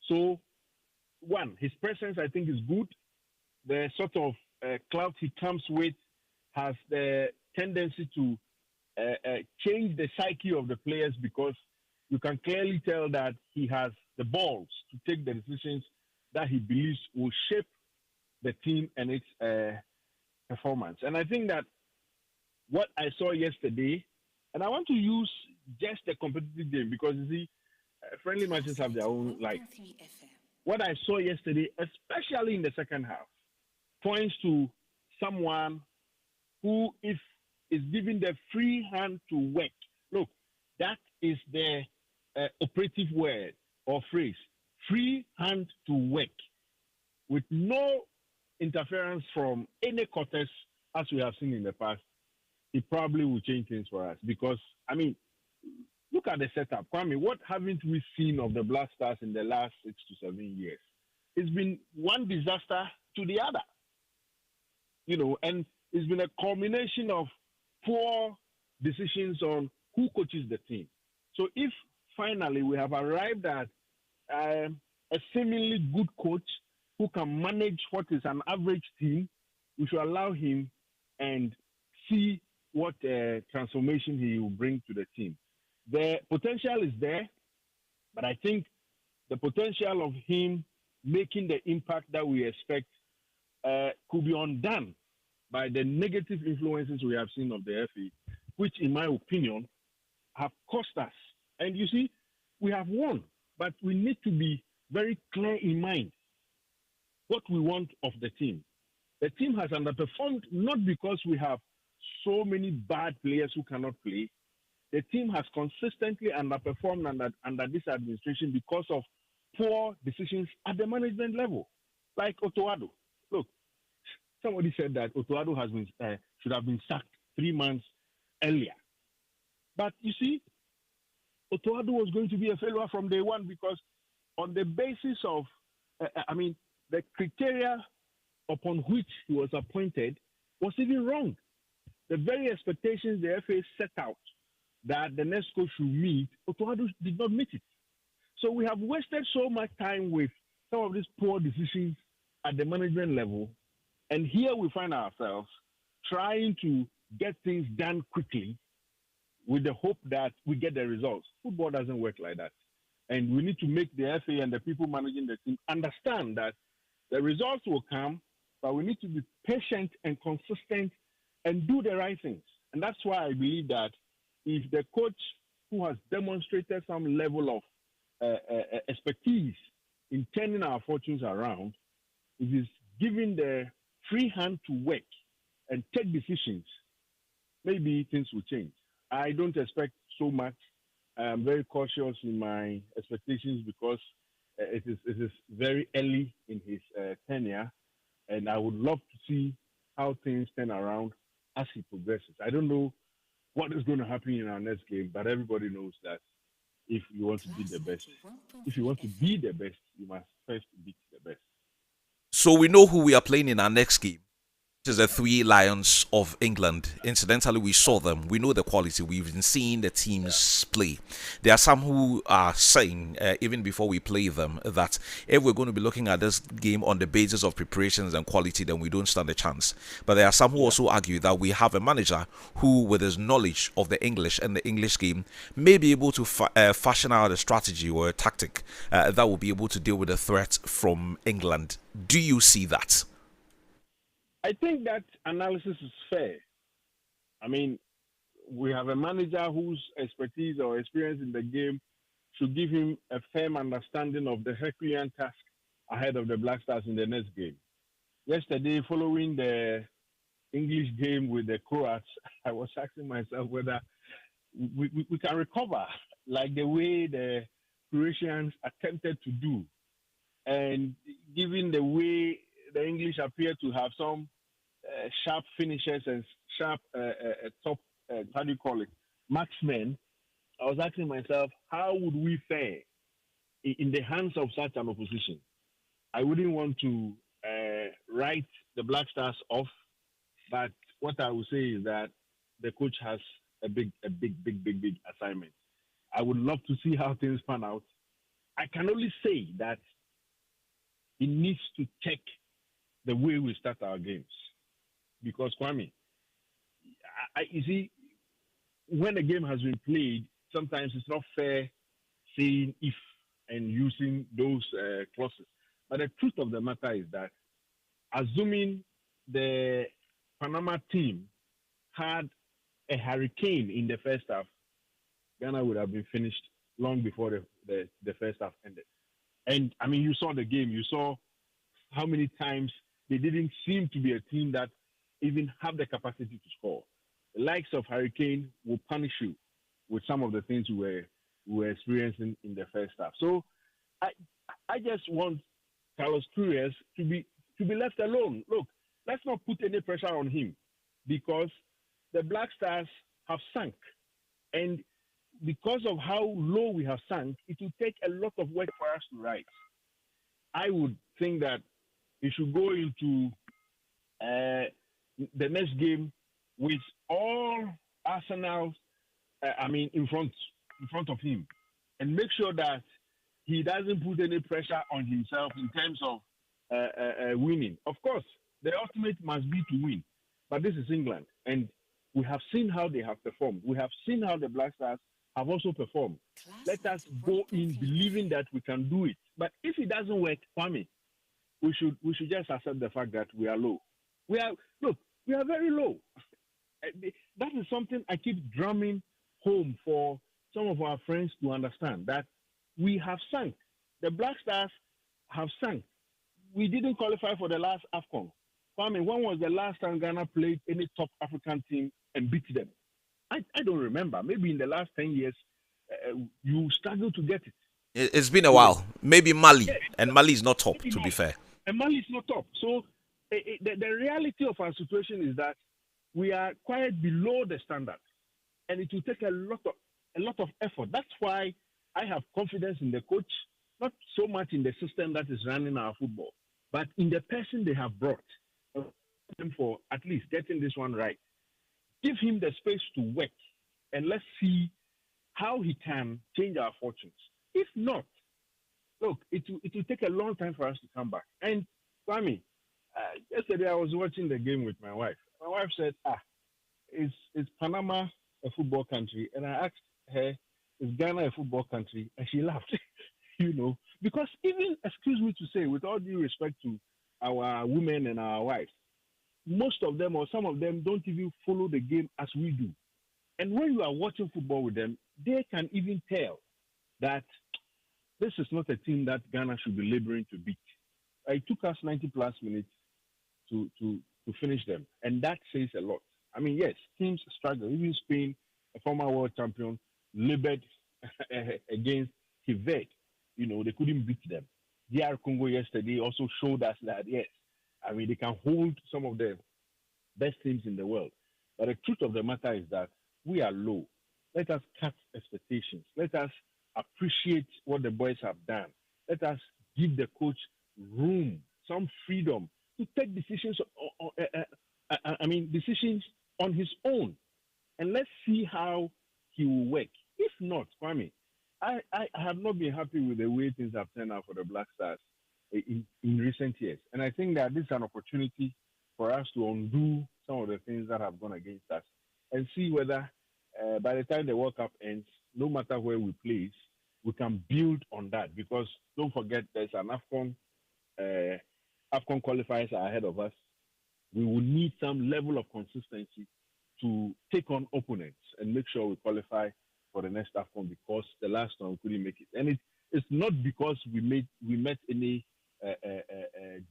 So, one, his presence, I think, is good. The sort of clout he comes with has the tendency to change the psyche of the players, because you can clearly tell that he has the balls to take the decisions that he believes will shape the team and its performance. And I think that what I saw yesterday, and I want to use just the competitive game, because you see, friendly matches have their own life. What I saw yesterday, especially in the second half, points to someone who, if is given the free hand to work. Look, that is the operative word or phrase: free hand to work, with no interference from any quarters, as we have seen in the past. It probably will change things for us, because, look at the setup. Kwame, what haven't we seen of the Black Stars in the last 6 to 7 years? It's been one disaster to the other, and it's been a culmination of poor decisions on who coaches the team. So if finally we have arrived at a seemingly good coach who can manage what is an average team, we should allow him and see what transformation he will bring to the team. The potential is there, but I think the potential of him making the impact that we expect could be undone by the negative influences we have seen of the FA, which, in my opinion, have cost us. And you see, we have won, but we need to be very clear in mind what we want of the team. The team has underperformed not because we have so many bad players who cannot play. The team has consistently underperformed under this administration because of poor decisions at the management level, like Otoado. Look, somebody said that Otoado should have been sacked 3 months earlier. But you see, Otoado was going to be a failure from day one, because on the basis of, the criteria upon which he was appointed was even wrong. The very expectations the FA set out that the next coach should meet, Otoado did not meet it. So we have wasted so much time with some of these poor decisions at the management level. And here we find ourselves trying to get things done quickly with the hope that we get the results. Football doesn't work like that. And we need to make the FA and the people managing the team understand that the results will come, but we need to be patient and consistent and do the right things. And that's why I believe that if the coach who has demonstrated some level of expertise in turning our fortunes around, if he's given the free hand to work and take decisions, maybe things will change. I don't expect so much. I'm very cautious in my expectations, because it is very early in his tenure, and I would love to see how things turn around as he progresses. I don't know what is going to happen in our next game, but everybody knows that if you want to be the best, you must first beat the best. So we know who we are playing in our next game. Is the Three Lions of England. Incidentally, we saw them. We know the quality. We've been seeing the teams play. There are some who are saying, even before we play them, that if we're going to be looking at this game on the basis of preparations and quality, then we don't stand a chance. But there are some who also argue that we have a manager who, with his knowledge of the English and the English game, may be able to fashion out a strategy or a tactic that will be able to deal with the threat from England. Do you see that? I think that analysis is fair. We have a manager whose expertise or experience in the game should give him a firm understanding of the Herculean task ahead of the Black Stars in the next game. Yesterday, following the English game with the Croats, I was asking myself whether we can recover like the way the Croatians attempted to do. And given the way the English appear to have some sharp finishers and sharp top, marksmen, I was asking myself, how would we fare in the hands of such an opposition, I wouldn't want to write the Black Stars off, but what I would say is that the coach has a big assignment. I would love to see how things pan out. I can only say that he needs to check the way we start our games because Kwame, you see, when a game has been played, sometimes it's not fair saying if and using those clauses. But the truth of the matter is that assuming the Panama team had a hurricane in the first half, Ghana would have been finished long before the first half ended. And I mean, you saw the game. You saw how many times they didn't seem to be a team that even have the capacity to score. The likes of Hurricane will punish you with some of the things we were experiencing in the first half. So I just want Carlos Cruz to be left alone. Look, let's not put any pressure on him because the Black Stars have sunk. And because of how low we have sunk, it will take a lot of work for us to rise. I would think that he should go into the next game with all Arsenal, in front of him, and make sure that he doesn't put any pressure on himself in terms of winning. Of course, the ultimate must be to win, but this is England, and we have seen how they have performed. We have seen how the Black Stars have also performed. Let us go in believing that we can do it. But if it doesn't work, Kwame, we should just accept the fact that we are low. We are very low. That is something I keep drumming home for some of our friends to understand that we have sunk. The Black Stars have sunk. We didn't qualify for the last AFCON. Kwame, when was the last time Ghana played any top African team and beat them? I don't remember. Maybe in the last 10 years, you struggle to get it. It's been a while. Maybe Mali. Yes. And Mali is not top, Maybe to be not. fair. And Mali is not top. So the reality of our situation is that we are quite below the standard. And it will take a lot of effort. That's why I have confidence in the coach, not so much in the system that is running our football, but in the person they have brought for at least getting this one right. Give him the space to work, and let's see how he can change our fortunes. If not, look, it will take a long time for us to come back. And Kwame, yesterday I was watching the game with my wife. My wife said, is Panama a football country? And I asked her, is Ghana a football country? And she laughed, because even, excuse me to say, with all due respect to our women and our wives, most of them or some of them don't even follow the game as we do. And when you are watching football with them, they can even tell that this is not a team that Ghana should be laboring to beat. It took us 90 plus minutes to finish them. And that says a lot. I mean, yes, teams struggle. Even Spain, a former world champion, labored against Quebec. They couldn't beat them. DR Congo yesterday also showed us that, yes, they can hold some of the best teams in the world. But the truth of the matter is that we are low. Let us cut expectations. Let us appreciate what the boys have done. Let us give the coach room, some freedom to take decisions decisions on his own. And let's see how he will work. If not, Kwame, I have not been happy with the way things have turned out for the Black Stars in recent years. And I think that this is an opportunity for us to undo some of the things that have gone against us and see whether by the time the World Cup ends, no matter where we place, we can build on that. Because don't forget, there's an AFCON qualifiers are ahead of us. We will need some level of consistency to take on opponents and make sure we qualify for the next AFCON, because the last one we couldn't make it. And it's not because we met any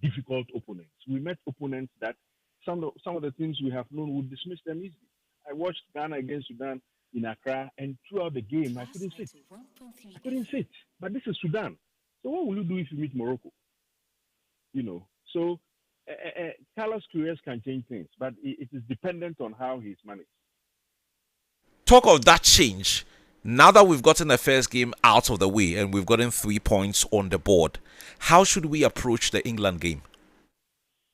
difficult opponents. We met opponents that some of the teams we have known would dismiss them easily. I watched Ghana against Sudan in Accra, and throughout the game, I couldn't sit. But this is Sudan. So what will you do if you meet Morocco? So Carlos Cruz can change things, but it is dependent on how he's managed. Talk of that change. Now that we've gotten the first game out of the way and we've gotten 3 points on the board, how should we approach the England game?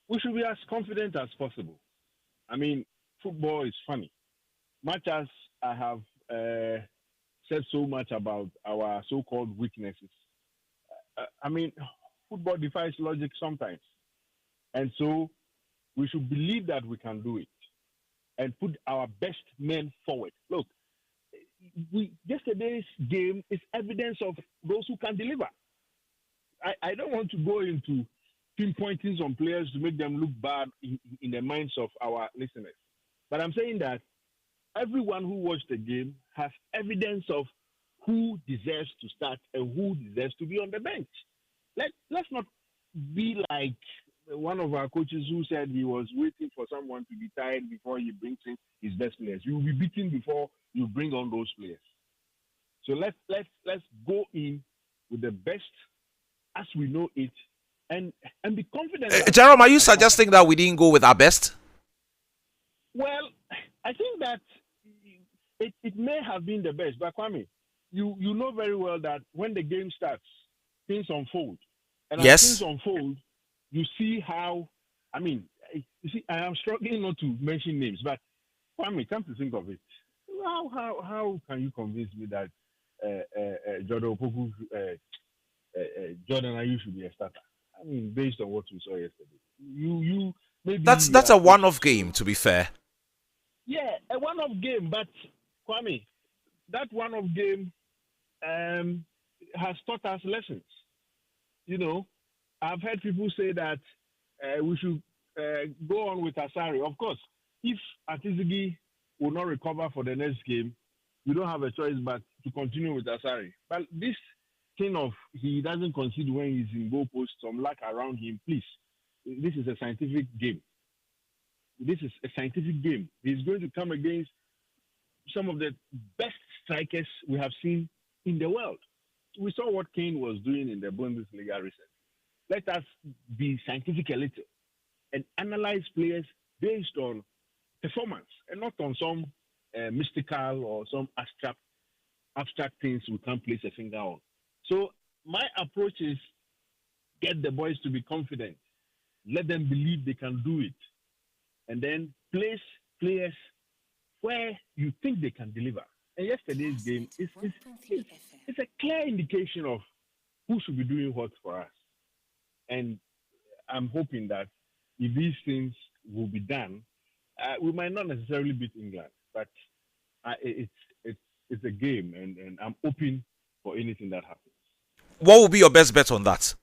We should be as confident as possible. I mean, football is funny. Much as I have said so much about our so-called weaknesses, I mean, football defies logic sometimes. And so we should believe that we can do it and put our best men forward. Look, yesterday's game is evidence of those who can deliver. I don't want to go into pinpointing some players to make them look bad in the minds of our listeners. But I'm saying that everyone who watched the game has evidence of who deserves to start and who deserves to be on the bench. Let's not be like one of our coaches who said he was waiting for someone to be tired before he brings in his best players. You will be beaten before you bring on those players. So let's go in with the best as we know it and be confident. Jerome, are you suggesting that we didn't go with our best? Well, I think that it may have been the best, but Kwame, you know very well that when the game starts, things unfold. And yes. As things unfold, you see how, I mean, you see, I am struggling not to mention names, but Kwame, come to think of it, how can you convince me that Jordan Opoku, Jordan Ayew should be a starter? I mean, based on what we saw yesterday, you maybe that's a one-off game, to be fair. Yeah, a one-off game, but Kwame, that one-off game has taught us lessons. You know, I've heard people say that we should go on with Asari. Of course, if Atizigi will not recover for the next game, we don't have a choice but to continue with Asari. But this thing of he doesn't concede when he's in goalpost, some luck around him, please. This is a scientific game. This is a scientific game. He's going to come against some of the best strikers we have seen in the world. We saw what Kane was doing in the Bundesliga recently. Let us be scientific a little and analyze players based on performance and not on some mystical or some abstract things we can't place a finger on. So my approach is get the boys to be confident. Let them believe they can do it. And then place players where you think they can deliver. And yesterday's game is a clear indication of who should be doing what for us. And I'm hoping that if these things will be done, we might not necessarily beat England, but it's a game, and I'm open for anything that happens. What will be your best bet on that?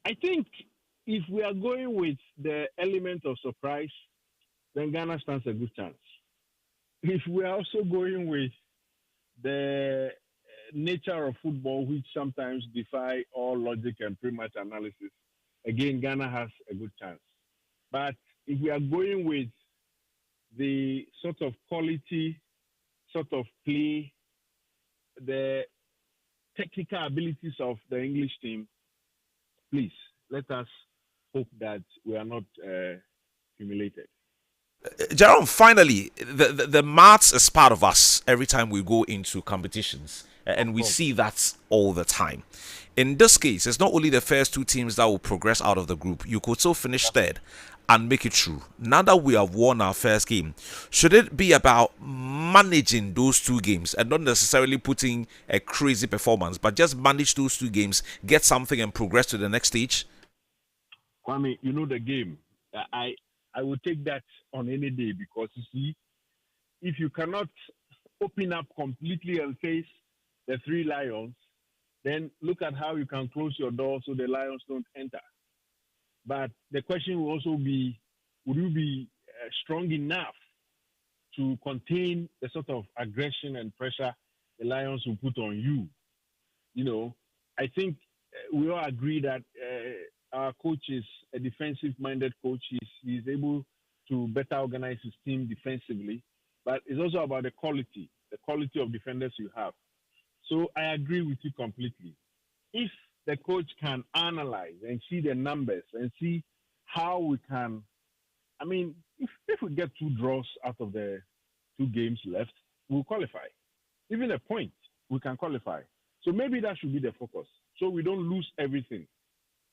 I think if we are going with the element of surprise, then Ghana stands a good chance. If we are also going with the nature of football, which sometimes defy all logic and pre-match analysis, again, Ghana has a good chance. But if we are going with the sort of quality, sort of play, the technical abilities of the English team, please, let us hope that we are not humiliated. Jerome, finally, the maths is part of us every time we go into competitions, and we see that all the time. In this case, it's not only the first two teams that will progress out of the group. You could still finish third and make it through. Now that we have won our first game, should it be about managing those two games and not necessarily putting a crazy performance, but just manage those two games, get something and progress to the next stage? Kwame, you know the game. I would take that on any day because, you see, if you cannot open up completely and face the three lions, then look at how you can close your door so the lions don't enter. But the question will also be, would you be strong enough to contain the sort of aggression and pressure the lions will put on you? You know, I think we all agree that our coach is a defensive-minded coach. He's able to better organize his team defensively, but it's also about the quality of defenders you have. So I agree with you completely. If the coach can analyze and see the numbers and see how we can, I mean, if we get 2 draws out of the 2 games left, we'll qualify. Even a point, we can qualify. So maybe that should be the focus. So we don't lose everything.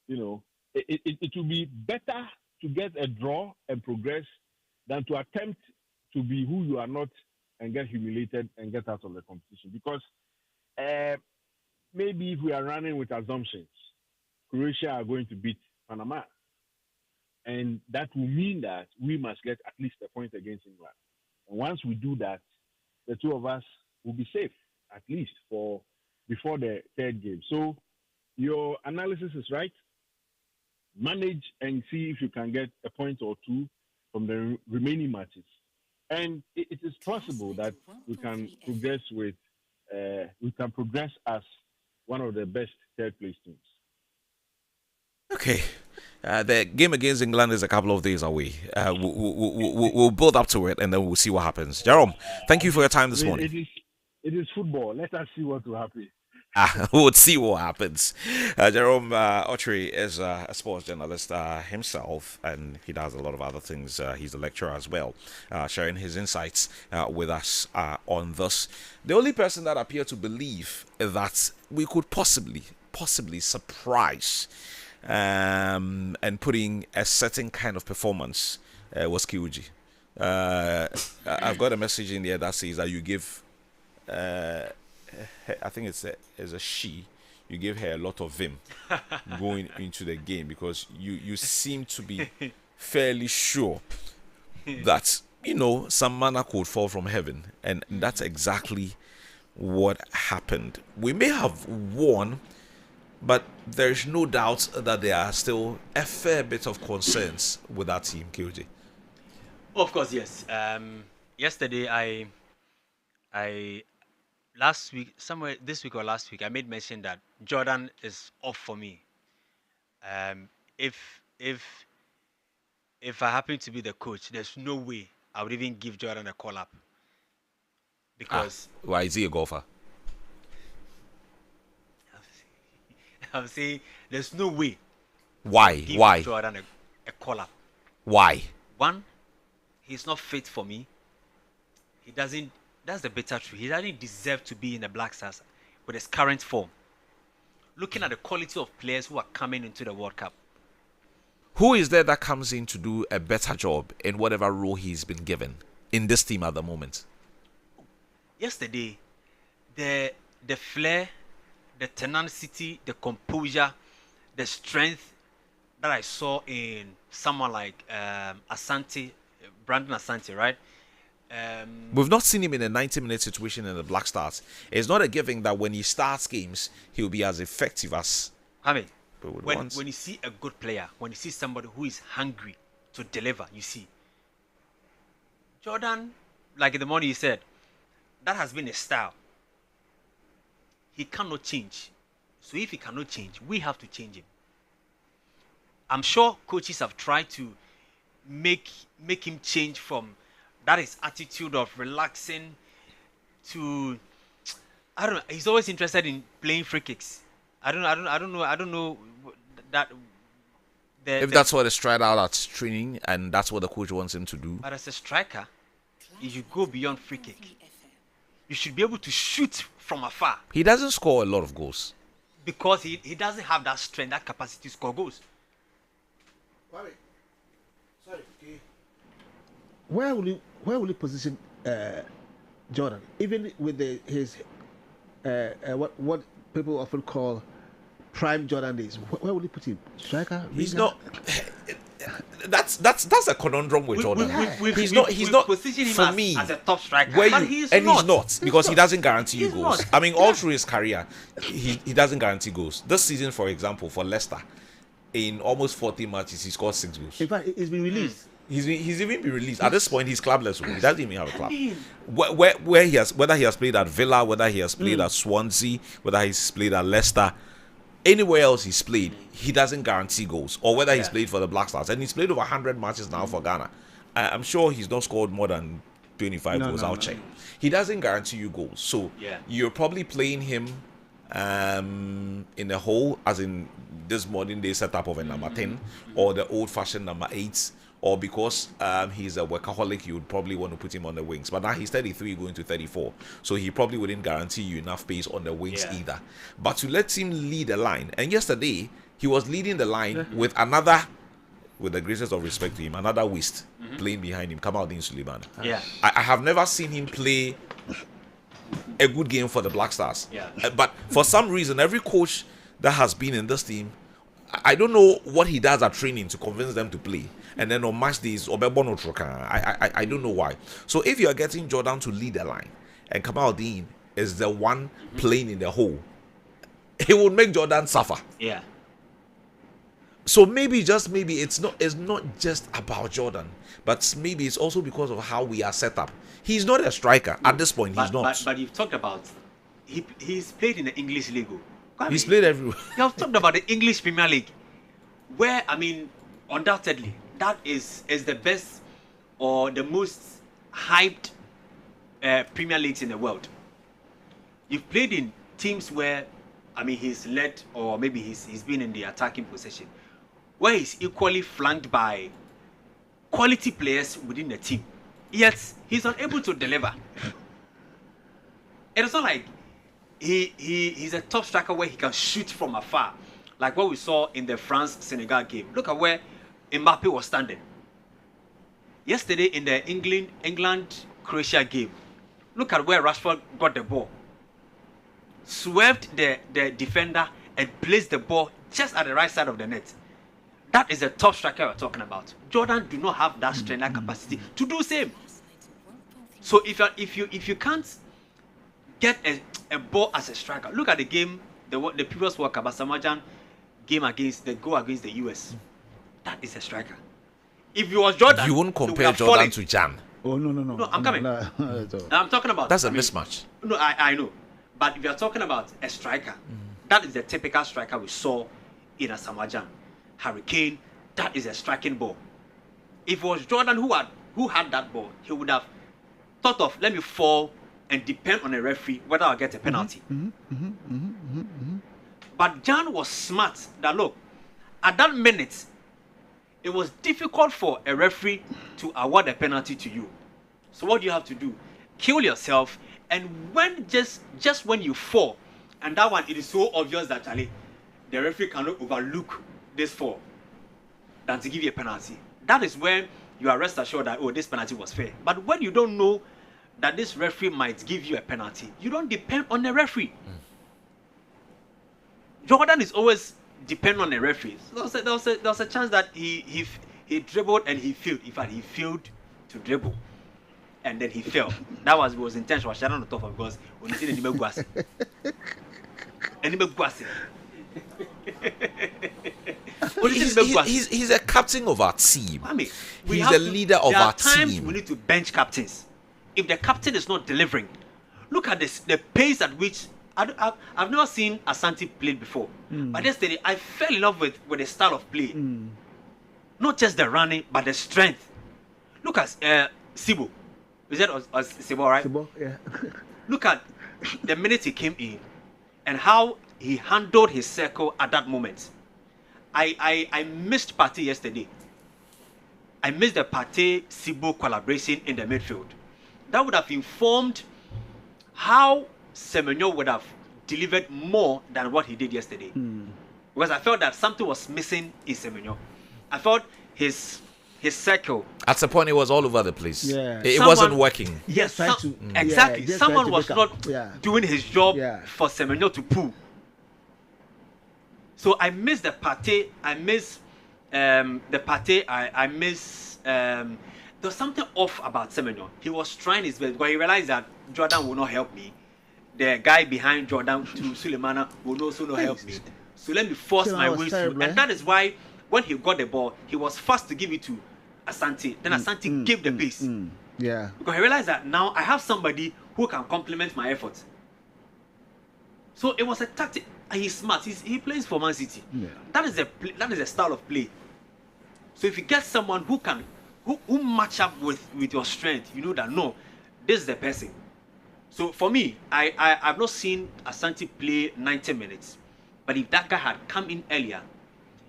You know, it will be better to get a draw and progress than to attempt to be who you are not and get humiliated and get out of the competition. Because maybe if we are running with assumptions, Croatia are going to beat Panama. And that will mean that we must get at least a point against England. And once we do that, the two of us will be safe, at least for before the third game. So your analysis is right. Manage and see if you can get a point or two from the remaining matches. And it is possible that we can progress as one of the best third place teams. Okay. The game against England is a couple of days away. We'll build up to it and then we'll see what happens. Jerome, thank you for your time this morning. It is football. Let us see what will happen. We'll see what happens. Jerome Autry is a sports journalist himself, and he does a lot of other things. He's a lecturer as well, sharing his insights with us on this. The only person that appeared to believe that we could possibly surprise and putting a certain kind of performance was Kiuji. I've got a message in there that says that you give I think it's a she. You gave her a lot of vim going into the game because you seem to be fairly sure that some manna could fall from heaven, and that's exactly what happened. We may have won, but there's no doubt that there are still a fair bit of concerns with that team, KOJ. Of course, yes. Yesterday, last week, somewhere this week or last week, I made mention that Jordan is off for me. If I happen to be the coach, there's no way I would even give Jordan a call up. Because why is he a golfer? I'm saying there's no way. Why? Give Why? Jordan a call up. Why? One, he's not fit for me. He doesn't. That's the bitter truth. He doesn't deserve to be in the Black Stars with his current form. Looking at the quality of players who are coming into the World Cup. Who is there that comes in to do a better job in whatever role he's been given in this team at the moment? Yesterday, the flair, the tenacity, the composure, the strength that I saw in someone like Brandon Asante, right? We've not seen him in a 90-minute situation in the Black Stars. It's not a given that when he starts games, he'll be as effective as... When you see a good player, when you see somebody who is hungry to deliver, you see. Jordan, like in the morning you said, that has been a style. He cannot change. So if he cannot change, we have to change him. I'm sure coaches have tried to make him change from that his attitude of relaxing to, I don't know. He's always interested in playing free kicks. I don't know that. If that's what he's tried out at training and that's what the coach wants him to do. But as a striker, if you go beyond free kick, you should be able to shoot from afar. He doesn't score a lot of goals. Because he doesn't have that strength, that capacity to score goals. Where will he position Jordan? Even with his what people often call prime Jordan days. Where will he put him? Striker? He's not. That's a conundrum with Jordan. He's not. Position him for me as a top striker, but he's not because he doesn't guarantee you goals. I mean, all through his career, he doesn't guarantee goals. This season, for example, for Leicester, in almost 40 matches, he scored 6 goals. In fact, he's been released. He's even been released. At this point, he's clubless. He doesn't even have a club. Where he has, whether he has played at Villa, whether he has played at Swansea, whether he's played at Leicester, anywhere else he's played, he doesn't guarantee goals. Or whether he's played for the Black Stars, and he's played over 100 matches now for Ghana. I'm sure he's not scored more than 25 goals. I'll check. He doesn't guarantee you goals. So you're probably playing him in a hole, as in this modern day setup of a number 10 or the old fashioned number 8. or because he's a workaholic, you would probably want to put him on the wings. But now he's 33 going to 34, so he probably wouldn't guarantee you enough pace on the wings either. But to let him lead the line, and yesterday he was leading the line with another, with the greatest of respect to him, another West playing behind him, Kamaldeen Suleiman. Yeah. I have never seen him play a good game for the Black Stars. Yeah. But for some reason, every coach that has been in this team, I don't know what he does at training to convince them to play. And then on match days, I don't know why. So if you are getting Jordan to lead the line and Kamaldeen is the one playing in the hole, it would make Jordan suffer. Yeah. So maybe, just maybe, it's not just about Jordan, but maybe it's also because of how we are set up. He's not a striker at this point. He's not. But you've talked about he's played in the English league. He's played everywhere. You have talked about the English Premier League, where undoubtedly that is the best or the most hyped Premier Leagues in the world. You've played in teams where he's led, or maybe he's been in the attacking position, where he's equally flanked by quality players within the team. Yet he's unable to deliver. It's not like he's a top striker where he can shoot from afar, like what we saw in the France-Senegal game. Look at where Mbappe was standing. Yesterday in the England-Croatia game, look at where Rashford got the ball. Swerved the defender and placed the ball just at the right side of the net. That is a top striker we're talking about. Jordan do not have that strength and capacity to do same. So if you can't get a ball as a striker, look at the game, the previous World Cup, Asamoah game against the US. That is a striker. If you was Jordan, you won't compare Jordan to Jan. Oh no. No, I'm coming. I'm talking about. That's a mismatch. No, I know. But if you're talking about a striker, that is the typical striker we saw in Asamoah Harry Kane. That is a striking ball. If it was Jordan who had that ball, he would have thought of, let me fall and depend on a referee whether I'll get a penalty. But Jan was smart that, look, at that minute, it was difficult for a referee to award a penalty to you. So what do you have to do? Kill yourself, and when just when you fall, and that one, it is so obvious that the referee cannot overlook this fall than to give you a penalty. That is when you are rest assured that, this penalty was fair. But when you don't know that this referee might give you a penalty, you don't depend on the referee. Jordan is always depend on the referee. So there was a chance that he dribbled and he failed. In fact, he failed to dribble, and then he fell. That was intentional. I don't know because when you see the Nimeguasi, he's a captain of our team. He's a leader of our team. There are times we need to bench captains. If the captain is not delivering, look at this, the pace at which I've never seen Asante play before. But yesterday I fell in love with the style of play. Not just the running, but the strength. Look at Sibo. Is that Sibo, right? Sibo, yeah. Look at the minute he came in and how he handled his circle at that moment. I missed Partey yesterday. I missed the Partey-Sibo collaboration in the midfield. That would have informed how Semenyo would have delivered more than what he did yesterday. Because I felt that something was missing in Semenyo. I felt his circle. At the point, it was all over the place. Yeah. It wasn't working. Yes, exactly. Yeah, someone was not doing his job for Semenyo to pull. So I miss the Partey. I miss the Partey. I miss. There was something off about Semenyo. He was trying his best, but he realized that Jordan will not help me. The guy behind Jordan, to Sulemana, will also not help me. So let me force my way through. And that is why when he got the ball, he was fast to give it to Asante. Then Asante gave the pace. Yeah. Because he realized that now I have somebody who can complement my effort. So it was a tactic. And he's smart. He plays for Man City. Yeah. That is a style of play. So if you get someone who match up with your strength, you know that no, this is the person. So for me, I've not seen Asante play 90 minutes. But if that guy had come in earlier,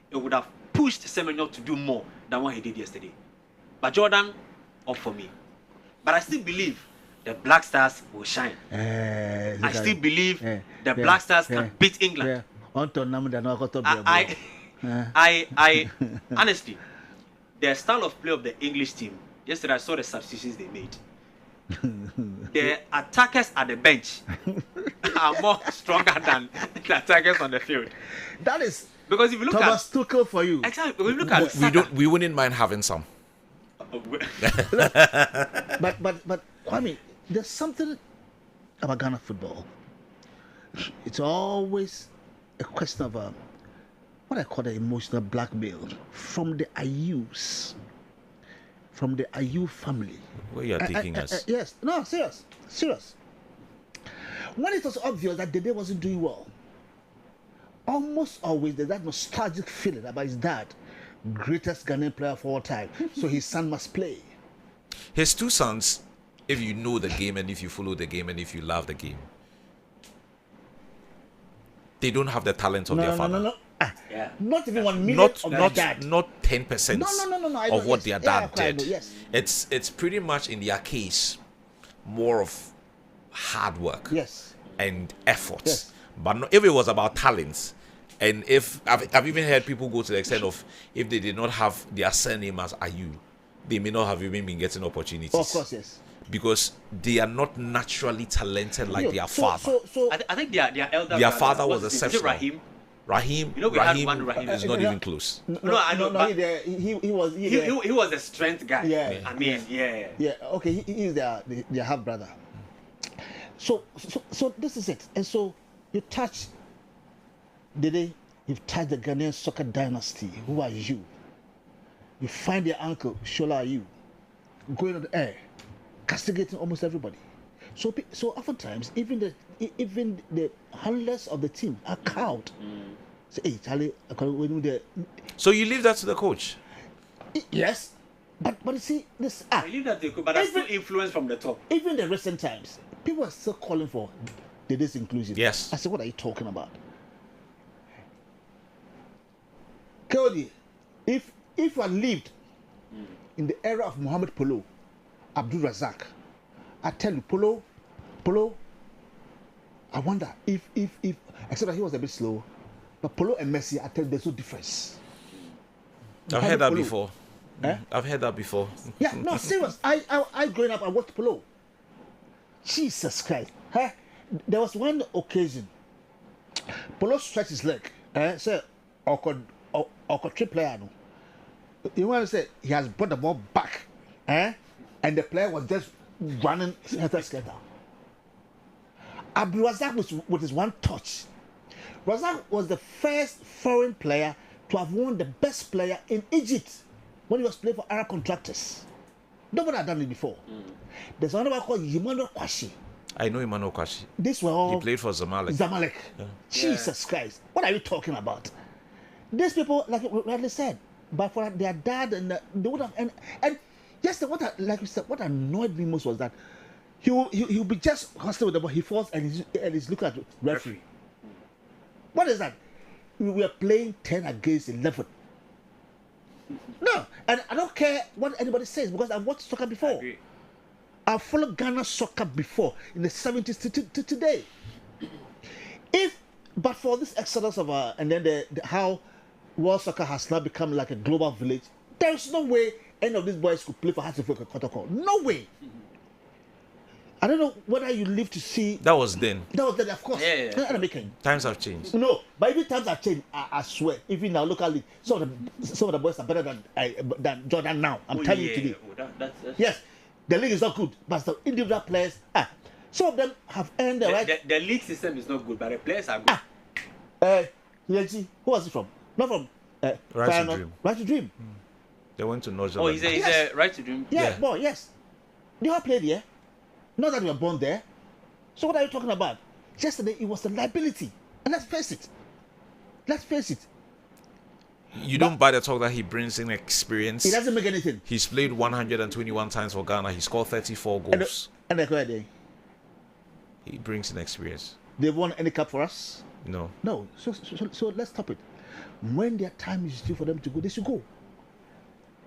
it would have pushed Semenyo to do more than what he did yesterday. But Jordan, up for me. But I still believe the Black Stars will shine. I still believe the Black Stars can beat England. I honestly, the style of play of the English team, yesterday I saw the substitutions they made. The attackers at the bench are more stronger than the attackers on the field. That is because if you look Thomas Tuchel for you. Exactly. If you look at we wouldn't mind having some. but Kwame, there's something about Ghana football. It's always a question of what I call the emotional blackmail from the Ayus, from the Ayu family. Where you are taking us? Yes, no, serious. When it was obvious that Dede wasn't doing well, almost always there's that nostalgic feeling about his dad, greatest Ghanaian player of all time, so his son must play. His two sons, if you know the game and if you follow the game and if you love the game, they don't have the talent of their father. No. Not even 1 million of their dad. Not 10% of what their dad did. Yes. It's pretty much in their case more of hard work and effort. Yes. But if it was about talents, and if I've even heard people go to the extent of if they did not have their surname as Ayu, they may not have even been getting opportunities. Of course, yes. Because they are not naturally talented like their father. I think their elder their father was exceptional. Rahim? Rahim, you know, we had one Rahim. is not even close. No, I know. But he was a strength guy. Yeah. I mean, yeah. Okay, he is their half brother. So this is it. And so you touch you've touched the Ghanaian soccer dynasty. Who are you? You find your uncle, Shola Ayu, going on the air, castigating almost everybody. So oftentimes, even the handlers of the team are cowed. Say, hey, Charlie, so you leave that to the coach? Yes, but you see this. I leave that to the coach, but I still influence from the top. Even in the recent times, people are still calling for the disinclusion. Yes. I said, what are you talking about? Cody, if you had lived in the era of Mohamed Polo, Abdul Razak, I tell you, Polo, I wonder if except that he was a bit slow, but Polo and Messi, I tell you, there's no difference. I've heard that before. I've heard that before. Yeah, no, serious. I growing up, I watched Polo. Jesus Christ. There was one occasion, Polo stretched his leg. Say, or trip player. No. You want to say he has brought the ball back, and the player was just running scatter. Abdul Razak with his one touch. Razak was the first foreign player to have won the best player in Egypt when he was playing for Arab contractors. Nobody had done it before. There's another one called Emmanuel Kwashi. I know Emmanuel Kwashi. This were all. He played for Zamalek. Yeah. Jesus Christ. What are you talking about? These people, like rightly said, but for their dad and they would have and yes, like you said, what annoyed me most was that he'll be just hostile with the ball, he falls and he's looking at the referee. What is that? We are playing 10 against 11. No, and I don't care what anybody says because I've watched soccer before. I've followed Ghana soccer before in the 70s to today. But for this exodus of and then how world soccer has now become like a global village, there is no way any of these boys could play for Hartlepool Kotoko. No way. I don't know whether you live to see. That was then. Of course. Yeah. Times have changed. No, but even times have changed. I swear. Even now, locally, some of the boys are better than Jordan now. I'm telling you today. That's yes, the league is not good, but the individual players. Some of them have earned the right. The league system is not good, but the players are good. Who was it from? Not from. Right to Dream. Right to Dream. They went to North. Oh, he's a Right to Dream. Yeah, boy, yes. They all played here. Not that we were born there. So what are you talking about? Yesterday it was a liability. And let's face it. You don't buy the talk that he brings in experience. He doesn't make anything. He's played 121 times for Ghana. He scored 34 goals. And they're there. He brings in experience. They won any cup for us? No. So let's stop it. When their time is due for them to go, they should go.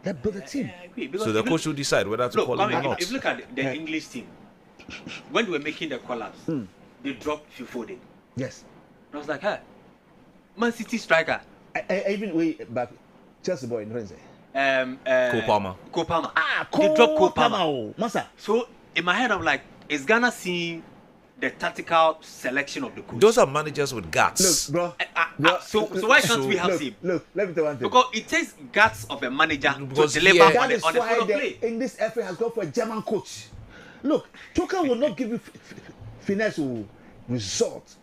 Let's build a team. I agree. Because So the if you coach will decide whether to look, call him or Kwame, not. if you look at the English team, when they were making the collapse, they dropped Fifode. Yes. I was like, hey, Man City striker. I even way back, Chelsea boy in France. Cole Palmer. Cole Palmer. They dropped Cole Palmer. Masa. So in my head, I'm like, is Ghana seeing the tactical selection of the coach? Those are managers with guts. Look, bro. So why can't we have him? Look, let me tell you one thing. Because it takes guts of a manager Because to deliver here- on That is the why field of the play. English FA has gone for a German coach. Look, Tuchel will not give you finesse. Result.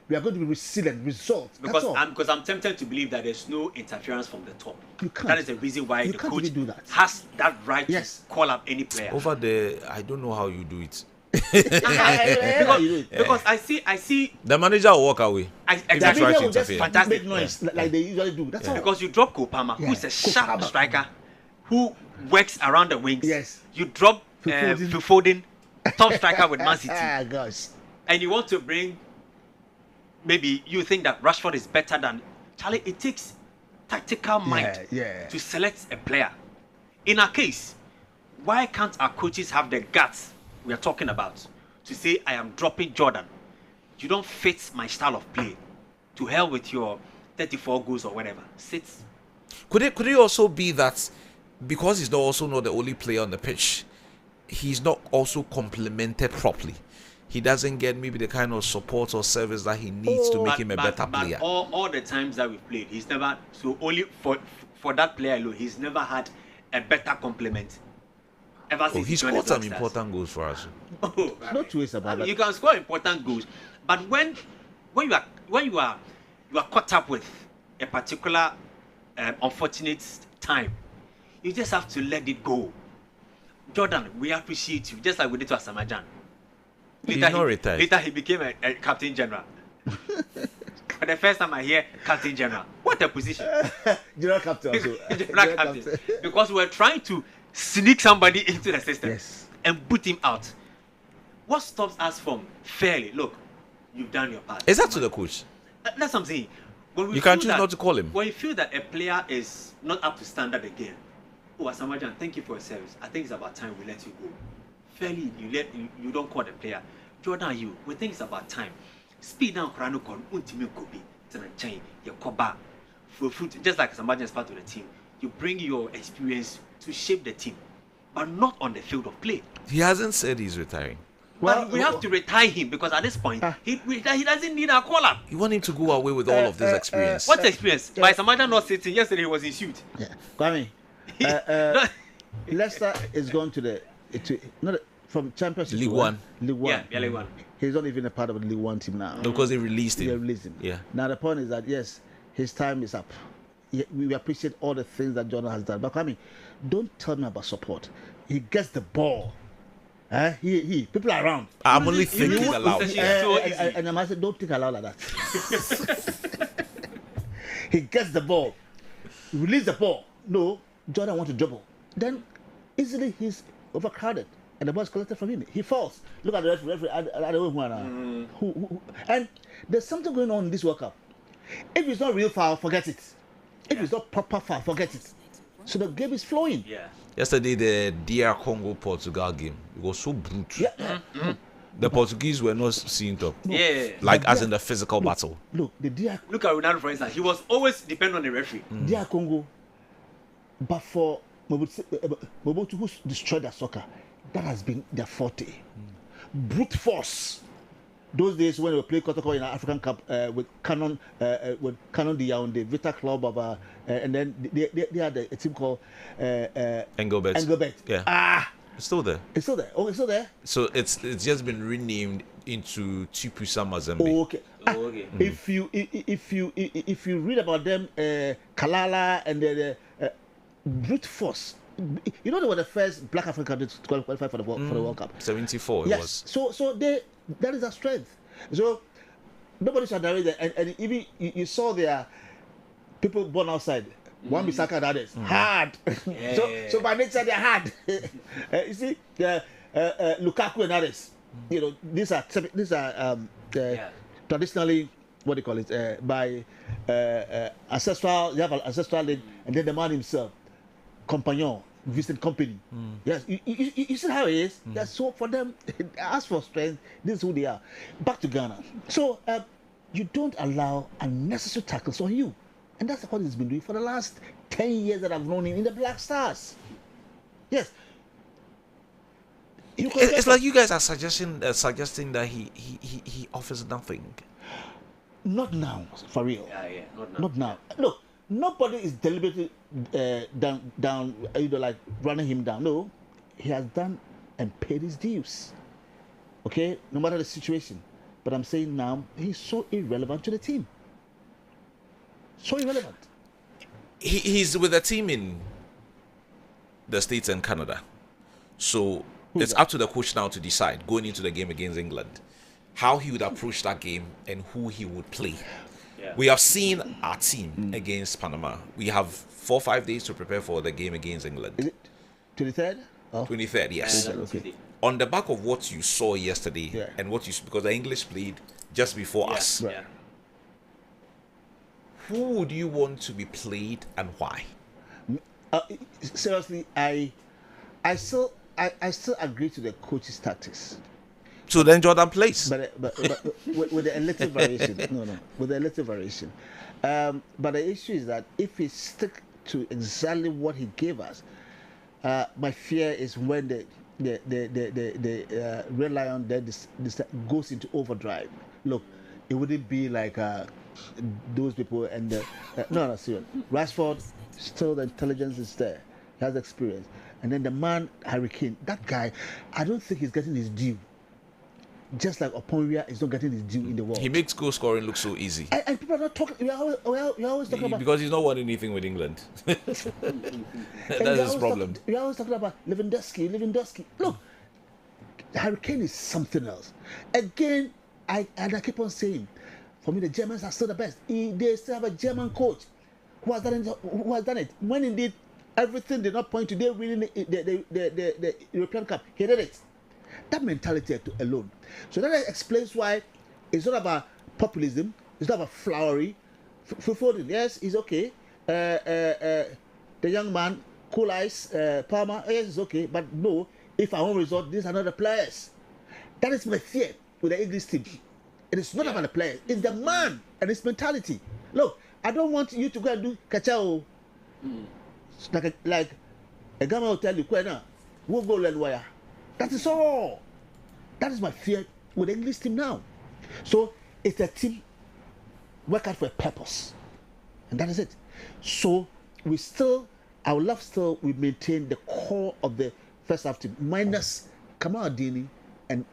We are going to be resilient. Result. Because That's all. I'm tempted to believe that there's no interference from the top. You can't. That is the reason why You the can't coach really do that. has that right Yes. to call up any player. Over there, I don't know how you do it. Because I see The manager will walk away. The exactly media to will just interfere. Fantastic. make noise like they usually do. That's all. because you drop Kopama, who is a sharp striker, who works around the wings. Yes. You drop Foden. Foden, top striker with Man City, Ah, gosh. and you want to bring. Maybe you think that Rashford is better than Charlie. It takes tactical mind Yeah. to select a player. In our case, why can't our coaches have the guts we are talking about to say, I am dropping Jordan? You don't fit my style of play. To hell with your 34 goals or whatever. Sit. Could it also be that because he's not the only player on the pitch, he's not also complemented properly? He doesn't get maybe the kind of support or service that he needs to make him a better player. All the times that we've played, he's never, so only for that player alone, he's never had a better complement. Ever since He joined scored the some Black Stars. important goals for us. Oh, No two ways about that. you can score important goals, but when you are caught up with a particular unfortunate time, you just have to let it go. Jordan, we appreciate you, just like we did to Asamajan. He's not retired. Later he became a captain general. For the first time I hear captain general, what a position! General captain also. General captain. Because we're trying to sneak somebody into the system and put him out. What stops us from fairly? Look, you've done your part. Is that to the coach? That's what I'm saying. When we You can feel choose that- not to call him. When you feel that a player is not up to standard again, oh Asamajan, thank you for your service. I think it's about time we let you go. Fairly, you don't call the player. Jordan, we think it's about time. Speed down, Krano kon untimi kobi. Chain, your koba. For fruit, just like Asamajan is part of the team. You bring your experience to shape the team, but not on the field of play. He hasn't said he's retiring. Well, we have to retire him because at this point, he doesn't need a call up. You want him to go away with all of this experience. What's the experience? By Asamajan not sitting, yesterday he was in suit. Yeah. Kwame, Leicester is going to from Championship League to One. League One. Yeah, League One. He's not even a part of the League One team now. Because they released him. They released him. Yeah. Now the point is that yes, his time is up. We appreciate all the things that Jordan has done. But Kwame, don't tell me about support. He gets the ball. People are around. I'm only thinking aloud. And I said, don't think aloud like that. He gets the ball. Release the ball. No, Jordan wants to dribble. Then easily he's overcrowded. And the ball is collected from him. He falls. Look at the referee. And there's something going on in this World Cup. If it's not real foul, forget it. If it's not proper foul, forget it. So the game is flowing. Yeah. Yesterday, the DR Congo Portugal game, it was so brutal. Yeah. The Portuguese were not seen top. Yeah. Like as in the physical battle. Look, the DR Look at Ronaldo, for instance. He was always dependent on the referee. DR Congo, but for Mobutu who destroyed their soccer, that has been their forte. Brute force. Those days when we played Kotoko in the African Cup with Canon de Yaoundé, Vita Club of, and then they had a team called Engelbert. Engelbert. Yeah. It's still there. It's still there. Oh, it's still there. So it's just been renamed into Tupusa Mazembe. Oh, okay. Okay. If you read about them, Kalala and the brute force. You know they were the first Black African country to qualify for the World Cup. 74 it Yes. was. So that is their strength. So nobody should underrate that. And even you saw their people born outside. One Bissaka and others hard. So by nature they're hard. You see, Lukaku and others. You know, these are traditionally what do you call it? By ancestral. You have an ancestral link, and then the man himself. compagnon, Vincent Company. Yes, you see how it is? Yes, so for them, as for strength, this is who they are. Back to Ghana. So you don't allow unnecessary tackles on you. And that's what he's been doing for the last 10 years that I've known him in the Black Stars. Yes. It's like you guys are suggesting that he offers nothing. Not now, for real. Yeah, Not now. Look, nobody is deliberately down, like running him down. No, he has done and paid his dues. Okay, no matter the situation. But I'm saying now he's so irrelevant to the team. So irrelevant. He's with a team in the States and Canada. So it's up to the coach now to decide, going into the game against England, how he would approach that game and who he would play. Yeah. We have seen our team against Panama. We have 4 or 5 days to prepare for the game against England. Is it 23rd? Oh. 23rd, yes. Okay. On the back of what you saw yesterday and what you, because the English played just before us. Right. Who would you want to be played and why? Seriously, I still agree to the coach's tactics. So then Jordan plays. But with the little variation. No, with a little variation. But the issue is that if he stick to exactly what he gave us, my fear is when the Red Lion this goes into overdrive. Look, it wouldn't be like those people and no, serious. Rashford, still the intelligence is there. He has experience. And then the man, Hurricane, that guy, I don't think he's getting his due. Just like Oponria is not getting his due in the world. He makes goal scoring look so easy. And people are not talking, we're always talking about... Because he's not won anything with England. That's his problem. We're always talking about Lewandowski. Look, Hurricane is something else. Again, I keep on saying, for me, the Germans are still the best. They still have a German coach who has done it. When indeed everything did not point to them winning the European Cup, he did it. That mentality alone. So that explains why it's not about populism. It's not about flowery. Foden, yes, he's okay. The young man, Cool Ice, Palmer, yes, it's okay. But no, if I won't resort, these are not the players. That is my fear with the English team. It is not about the players. It's the man and his mentality. Look, I don't want you to go and do kachao. Like a guy will tell you, we'll go learn wire. That is all. That is my fear with the English team now. So it's a team work out for a purpose. And that is it. So we maintain the core of the first half team, minus Kamal Dini and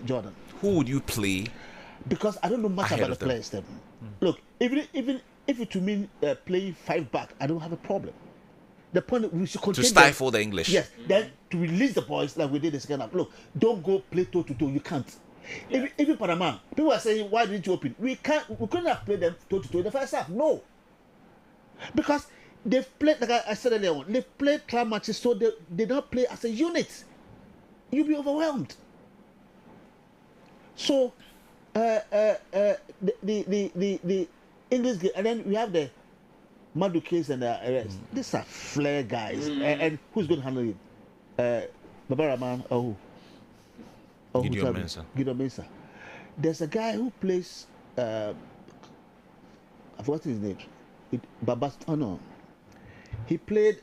Jordan. Who would you play? Because I don't know much about the players then. Look, even if it to mean playing 5 back, I don't have a problem. The point we should continue to stifle the English. Yes, then to release the boys like we did the second half. Look, don't go play toe to toe. You can't. Even Panama, people are saying, why didn't you open? We couldn't have played them toe to toe in the first half. No, because they've played, like I said earlier on, they've played club matches, so they don't play as a unit. You'll be overwhelmed. So the English game, and then we have the Madu case and the rest. These are flair guys. And who's going to handle it? Babaraman or who? Gideon Mensah. There's a guy who plays. I forgot his name. He played.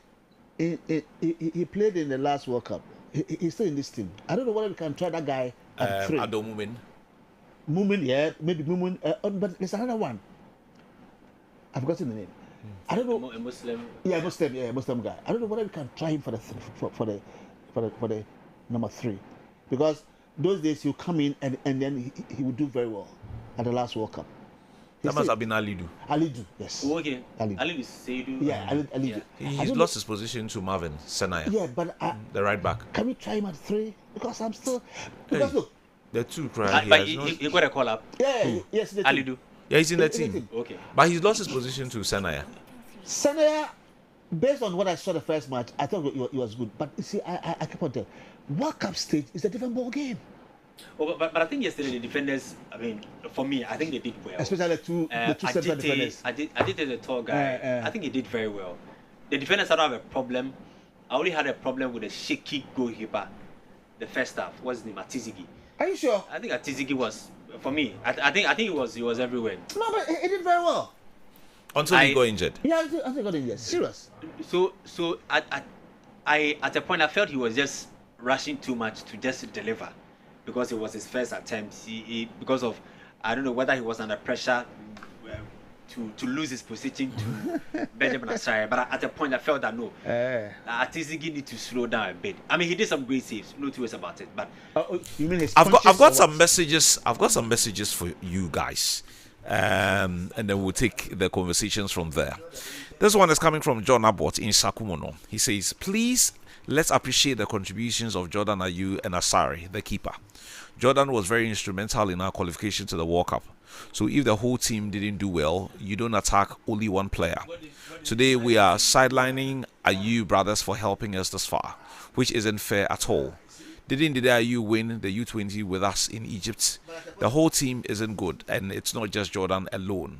He played in the last World Cup. He's still in this team. I don't know whether we can try that guy at 3. Ado Mumin. Mumin, yeah, maybe Mumin. But there's another one. I've forgotten the name. I don't know. A Muslim. Yeah, Muslim guy. I don't know whether we can try him for the number 3, because those days he'll come in and then he would do very well at the last World Cup. That must have been Alidu. Alidu, yes. Okay. Alidu Seidu. Yeah, Alidu. He's lost his position to Marvin Senaya. Yeah, but the right back. Can we try him at 3? Because I'm still. Because look. The 2 cry. But he got a call up. Yeah, yes. Alidu. Yeah, he's in the team. Okay. But he's lost his position to Senaya. Senaya, based on what I saw the first match, I thought he was good. But you see, I keep on telling World Cup stage is a different ball game. Oh, but I think yesterday the defenders, I mean, for me, I think they did well. Especially the two central defenders. I did the tall guy. I think he did very well. The defenders don't have a problem. I only had a problem with the shaky goalkeeper. The first half. What's his name? Atizigi. Are you sure? I think Atizigi was for me. I think he was everywhere. No, but he did very well. Until he got injured. Yeah, I think he got injured. Serious. So at a point I felt he was just rushing too much to just deliver, because it was his first attempt. Because of, I don't know whether he was under pressure to lose his position to Benjamin Asare. But at a point I felt that no, Atizigi need to slow down a bit. I mean, he did some great saves, no two ways about it. But you mean his I've got some messages. I've got some messages for you guys, and then we'll take the conversations from there. This one is coming from John Abbott in Sakumono. He says, please, let's appreciate the contributions of Jordan Ayew and Asare, the keeper. Jordan was very instrumental in our qualification to the World Cup. So if the whole team didn't do well, you don't attack only one player. Today we are sidelining Ayew brothers for helping us this far, which isn't fair at all. Didn't Ayew win the U20 with us in Egypt? The whole team isn't good, and it's not just Jordan alone.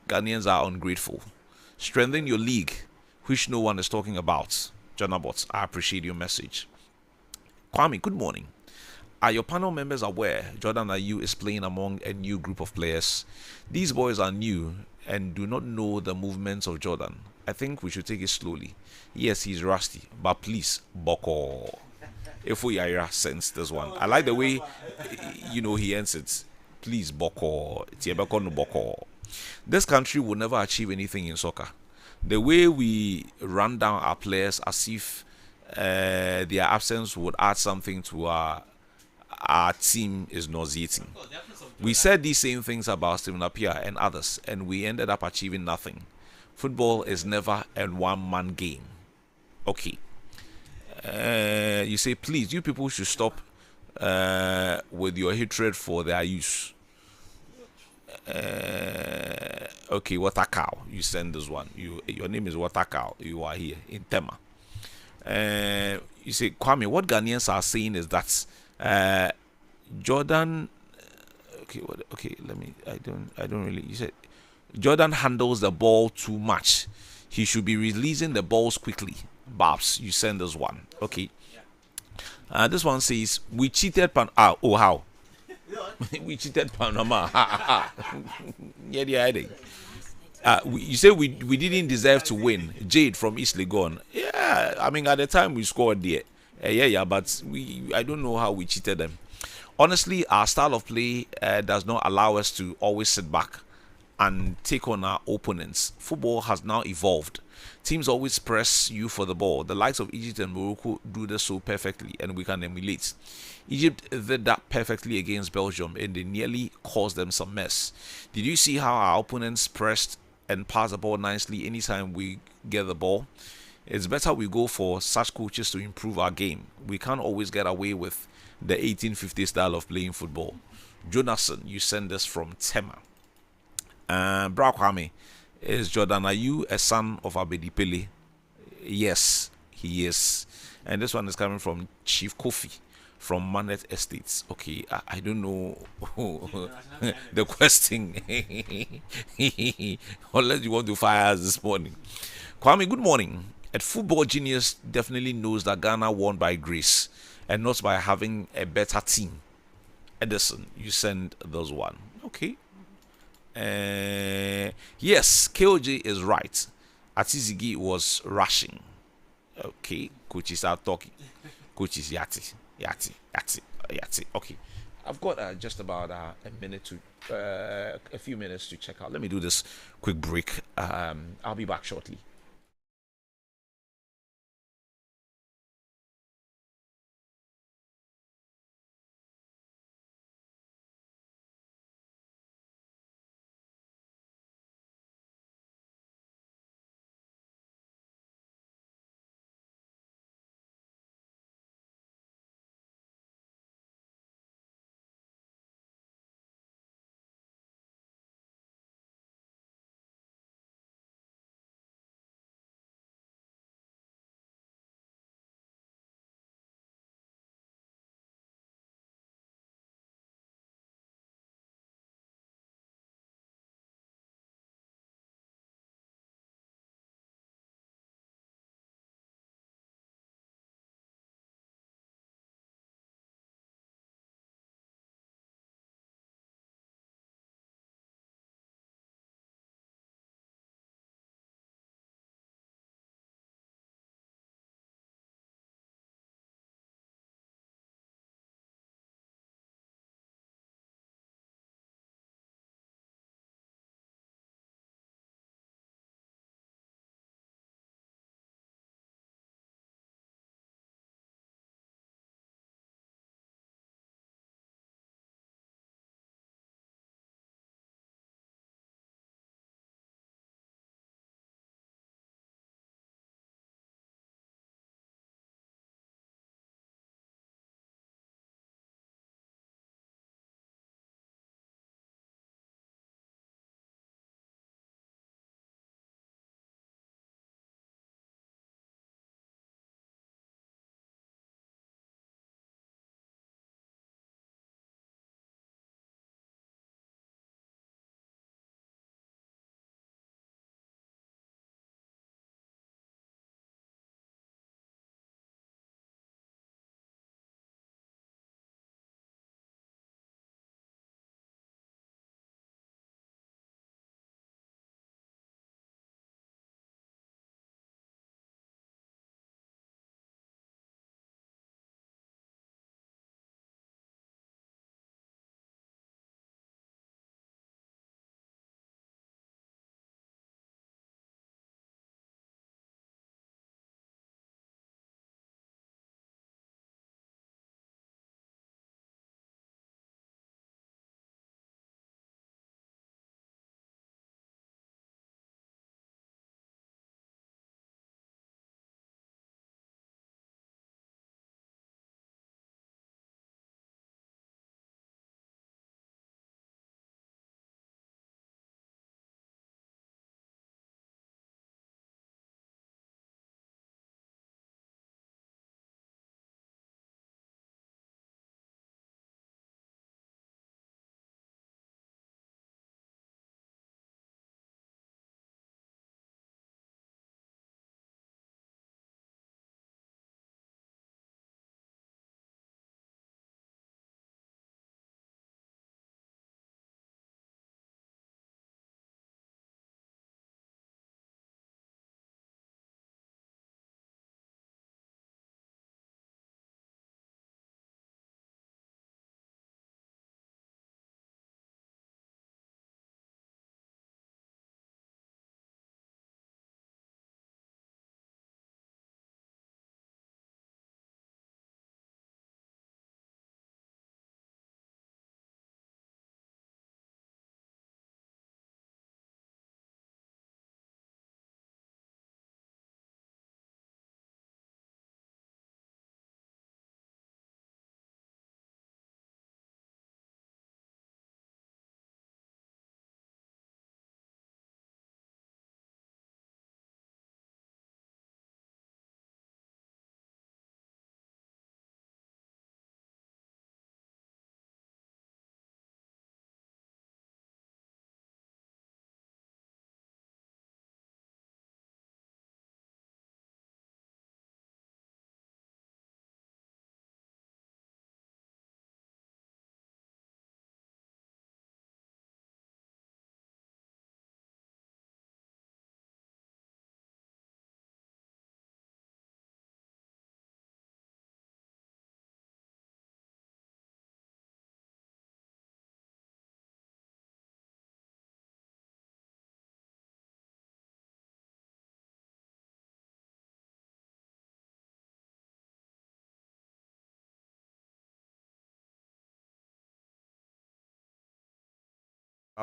Ghanaians are ungrateful. Strengthen your league, which no one is talking about. John Abbott, I appreciate your message. Kwame, good morning. Are your panel members aware Jordan Ayew is playing among a new group of players? These boys are new and do not know the movements of Jordan. I think we should take it slowly. Yes, he's rusty, but please, Boko. If we are sense this one. I like the way he ends it. Please, Boko. Boko. This country will never achieve anything in soccer. The way we run down our players as if their absence would add something to our team is nauseating. We said these same things about Stephen Appiah and others, and we ended up achieving nothing. Football is never a one-man game. Okay. You say, please, you people should stop with your hatred for their use. Okay, Watercow. You send this one. Your name is Watercow. You are here in Tema. You say, Kwame, what Ghanaians are saying is that Jordan. Okay. Let me. I don't really. You said Jordan handles the ball too much. He should be releasing the balls quickly. Babs, you send us one. Okay. This one says we cheated how? We cheated Panama. You say we didn't deserve to win. Jade from East Legon. Yeah, I mean at the time we scored there. But I don't know how we cheated them. Honestly, our style of play does not allow us to always sit back and take on our opponents. Football has now evolved. Teams always press you for the ball. The likes of Egypt and Morocco do this so perfectly, and we can emulate. Egypt did that perfectly against Belgium, and they nearly caused them some mess. Did you see how our opponents pressed and passed the ball nicely anytime we get the ball? It's better we go for such coaches to improve our game. We can't always get away with the 1850 style of playing football. Jonathan, you send us from Tema. Bra Kwame, is Jordan Ayew a son of Abedi? Yes, he is. And this one is coming from Chief Kofi from Manet Estates. Okay, I don't know the question. Unless you want to fire us this morning. Kwame, good morning. At Football Genius definitely knows that Ghana won by grace and not by having a better team. Edison, you send those one. Okay. Yes, KOJ is right. Atizigi was rushing. Okay, coaches are talking. Coaches Yati. Okay, I've got just about a few minutes to check out. Let me do this quick break. I'll be back shortly.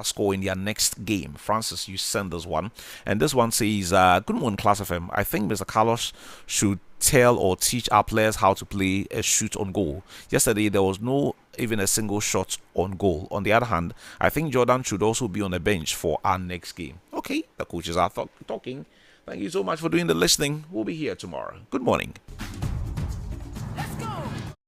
score in their next game. Francis, you send this one. And this one says, Good morning, Class FM. I think Mr. Carlos should tell or teach our players how to play a shoot on goal. Yesterday, there was no even a single shot on goal. On the other hand, I think Jordan should also be on the bench for our next game. Okay, the coaches are talking. Thank you so much for doing the listening. We'll be here tomorrow. Good morning. Let's go!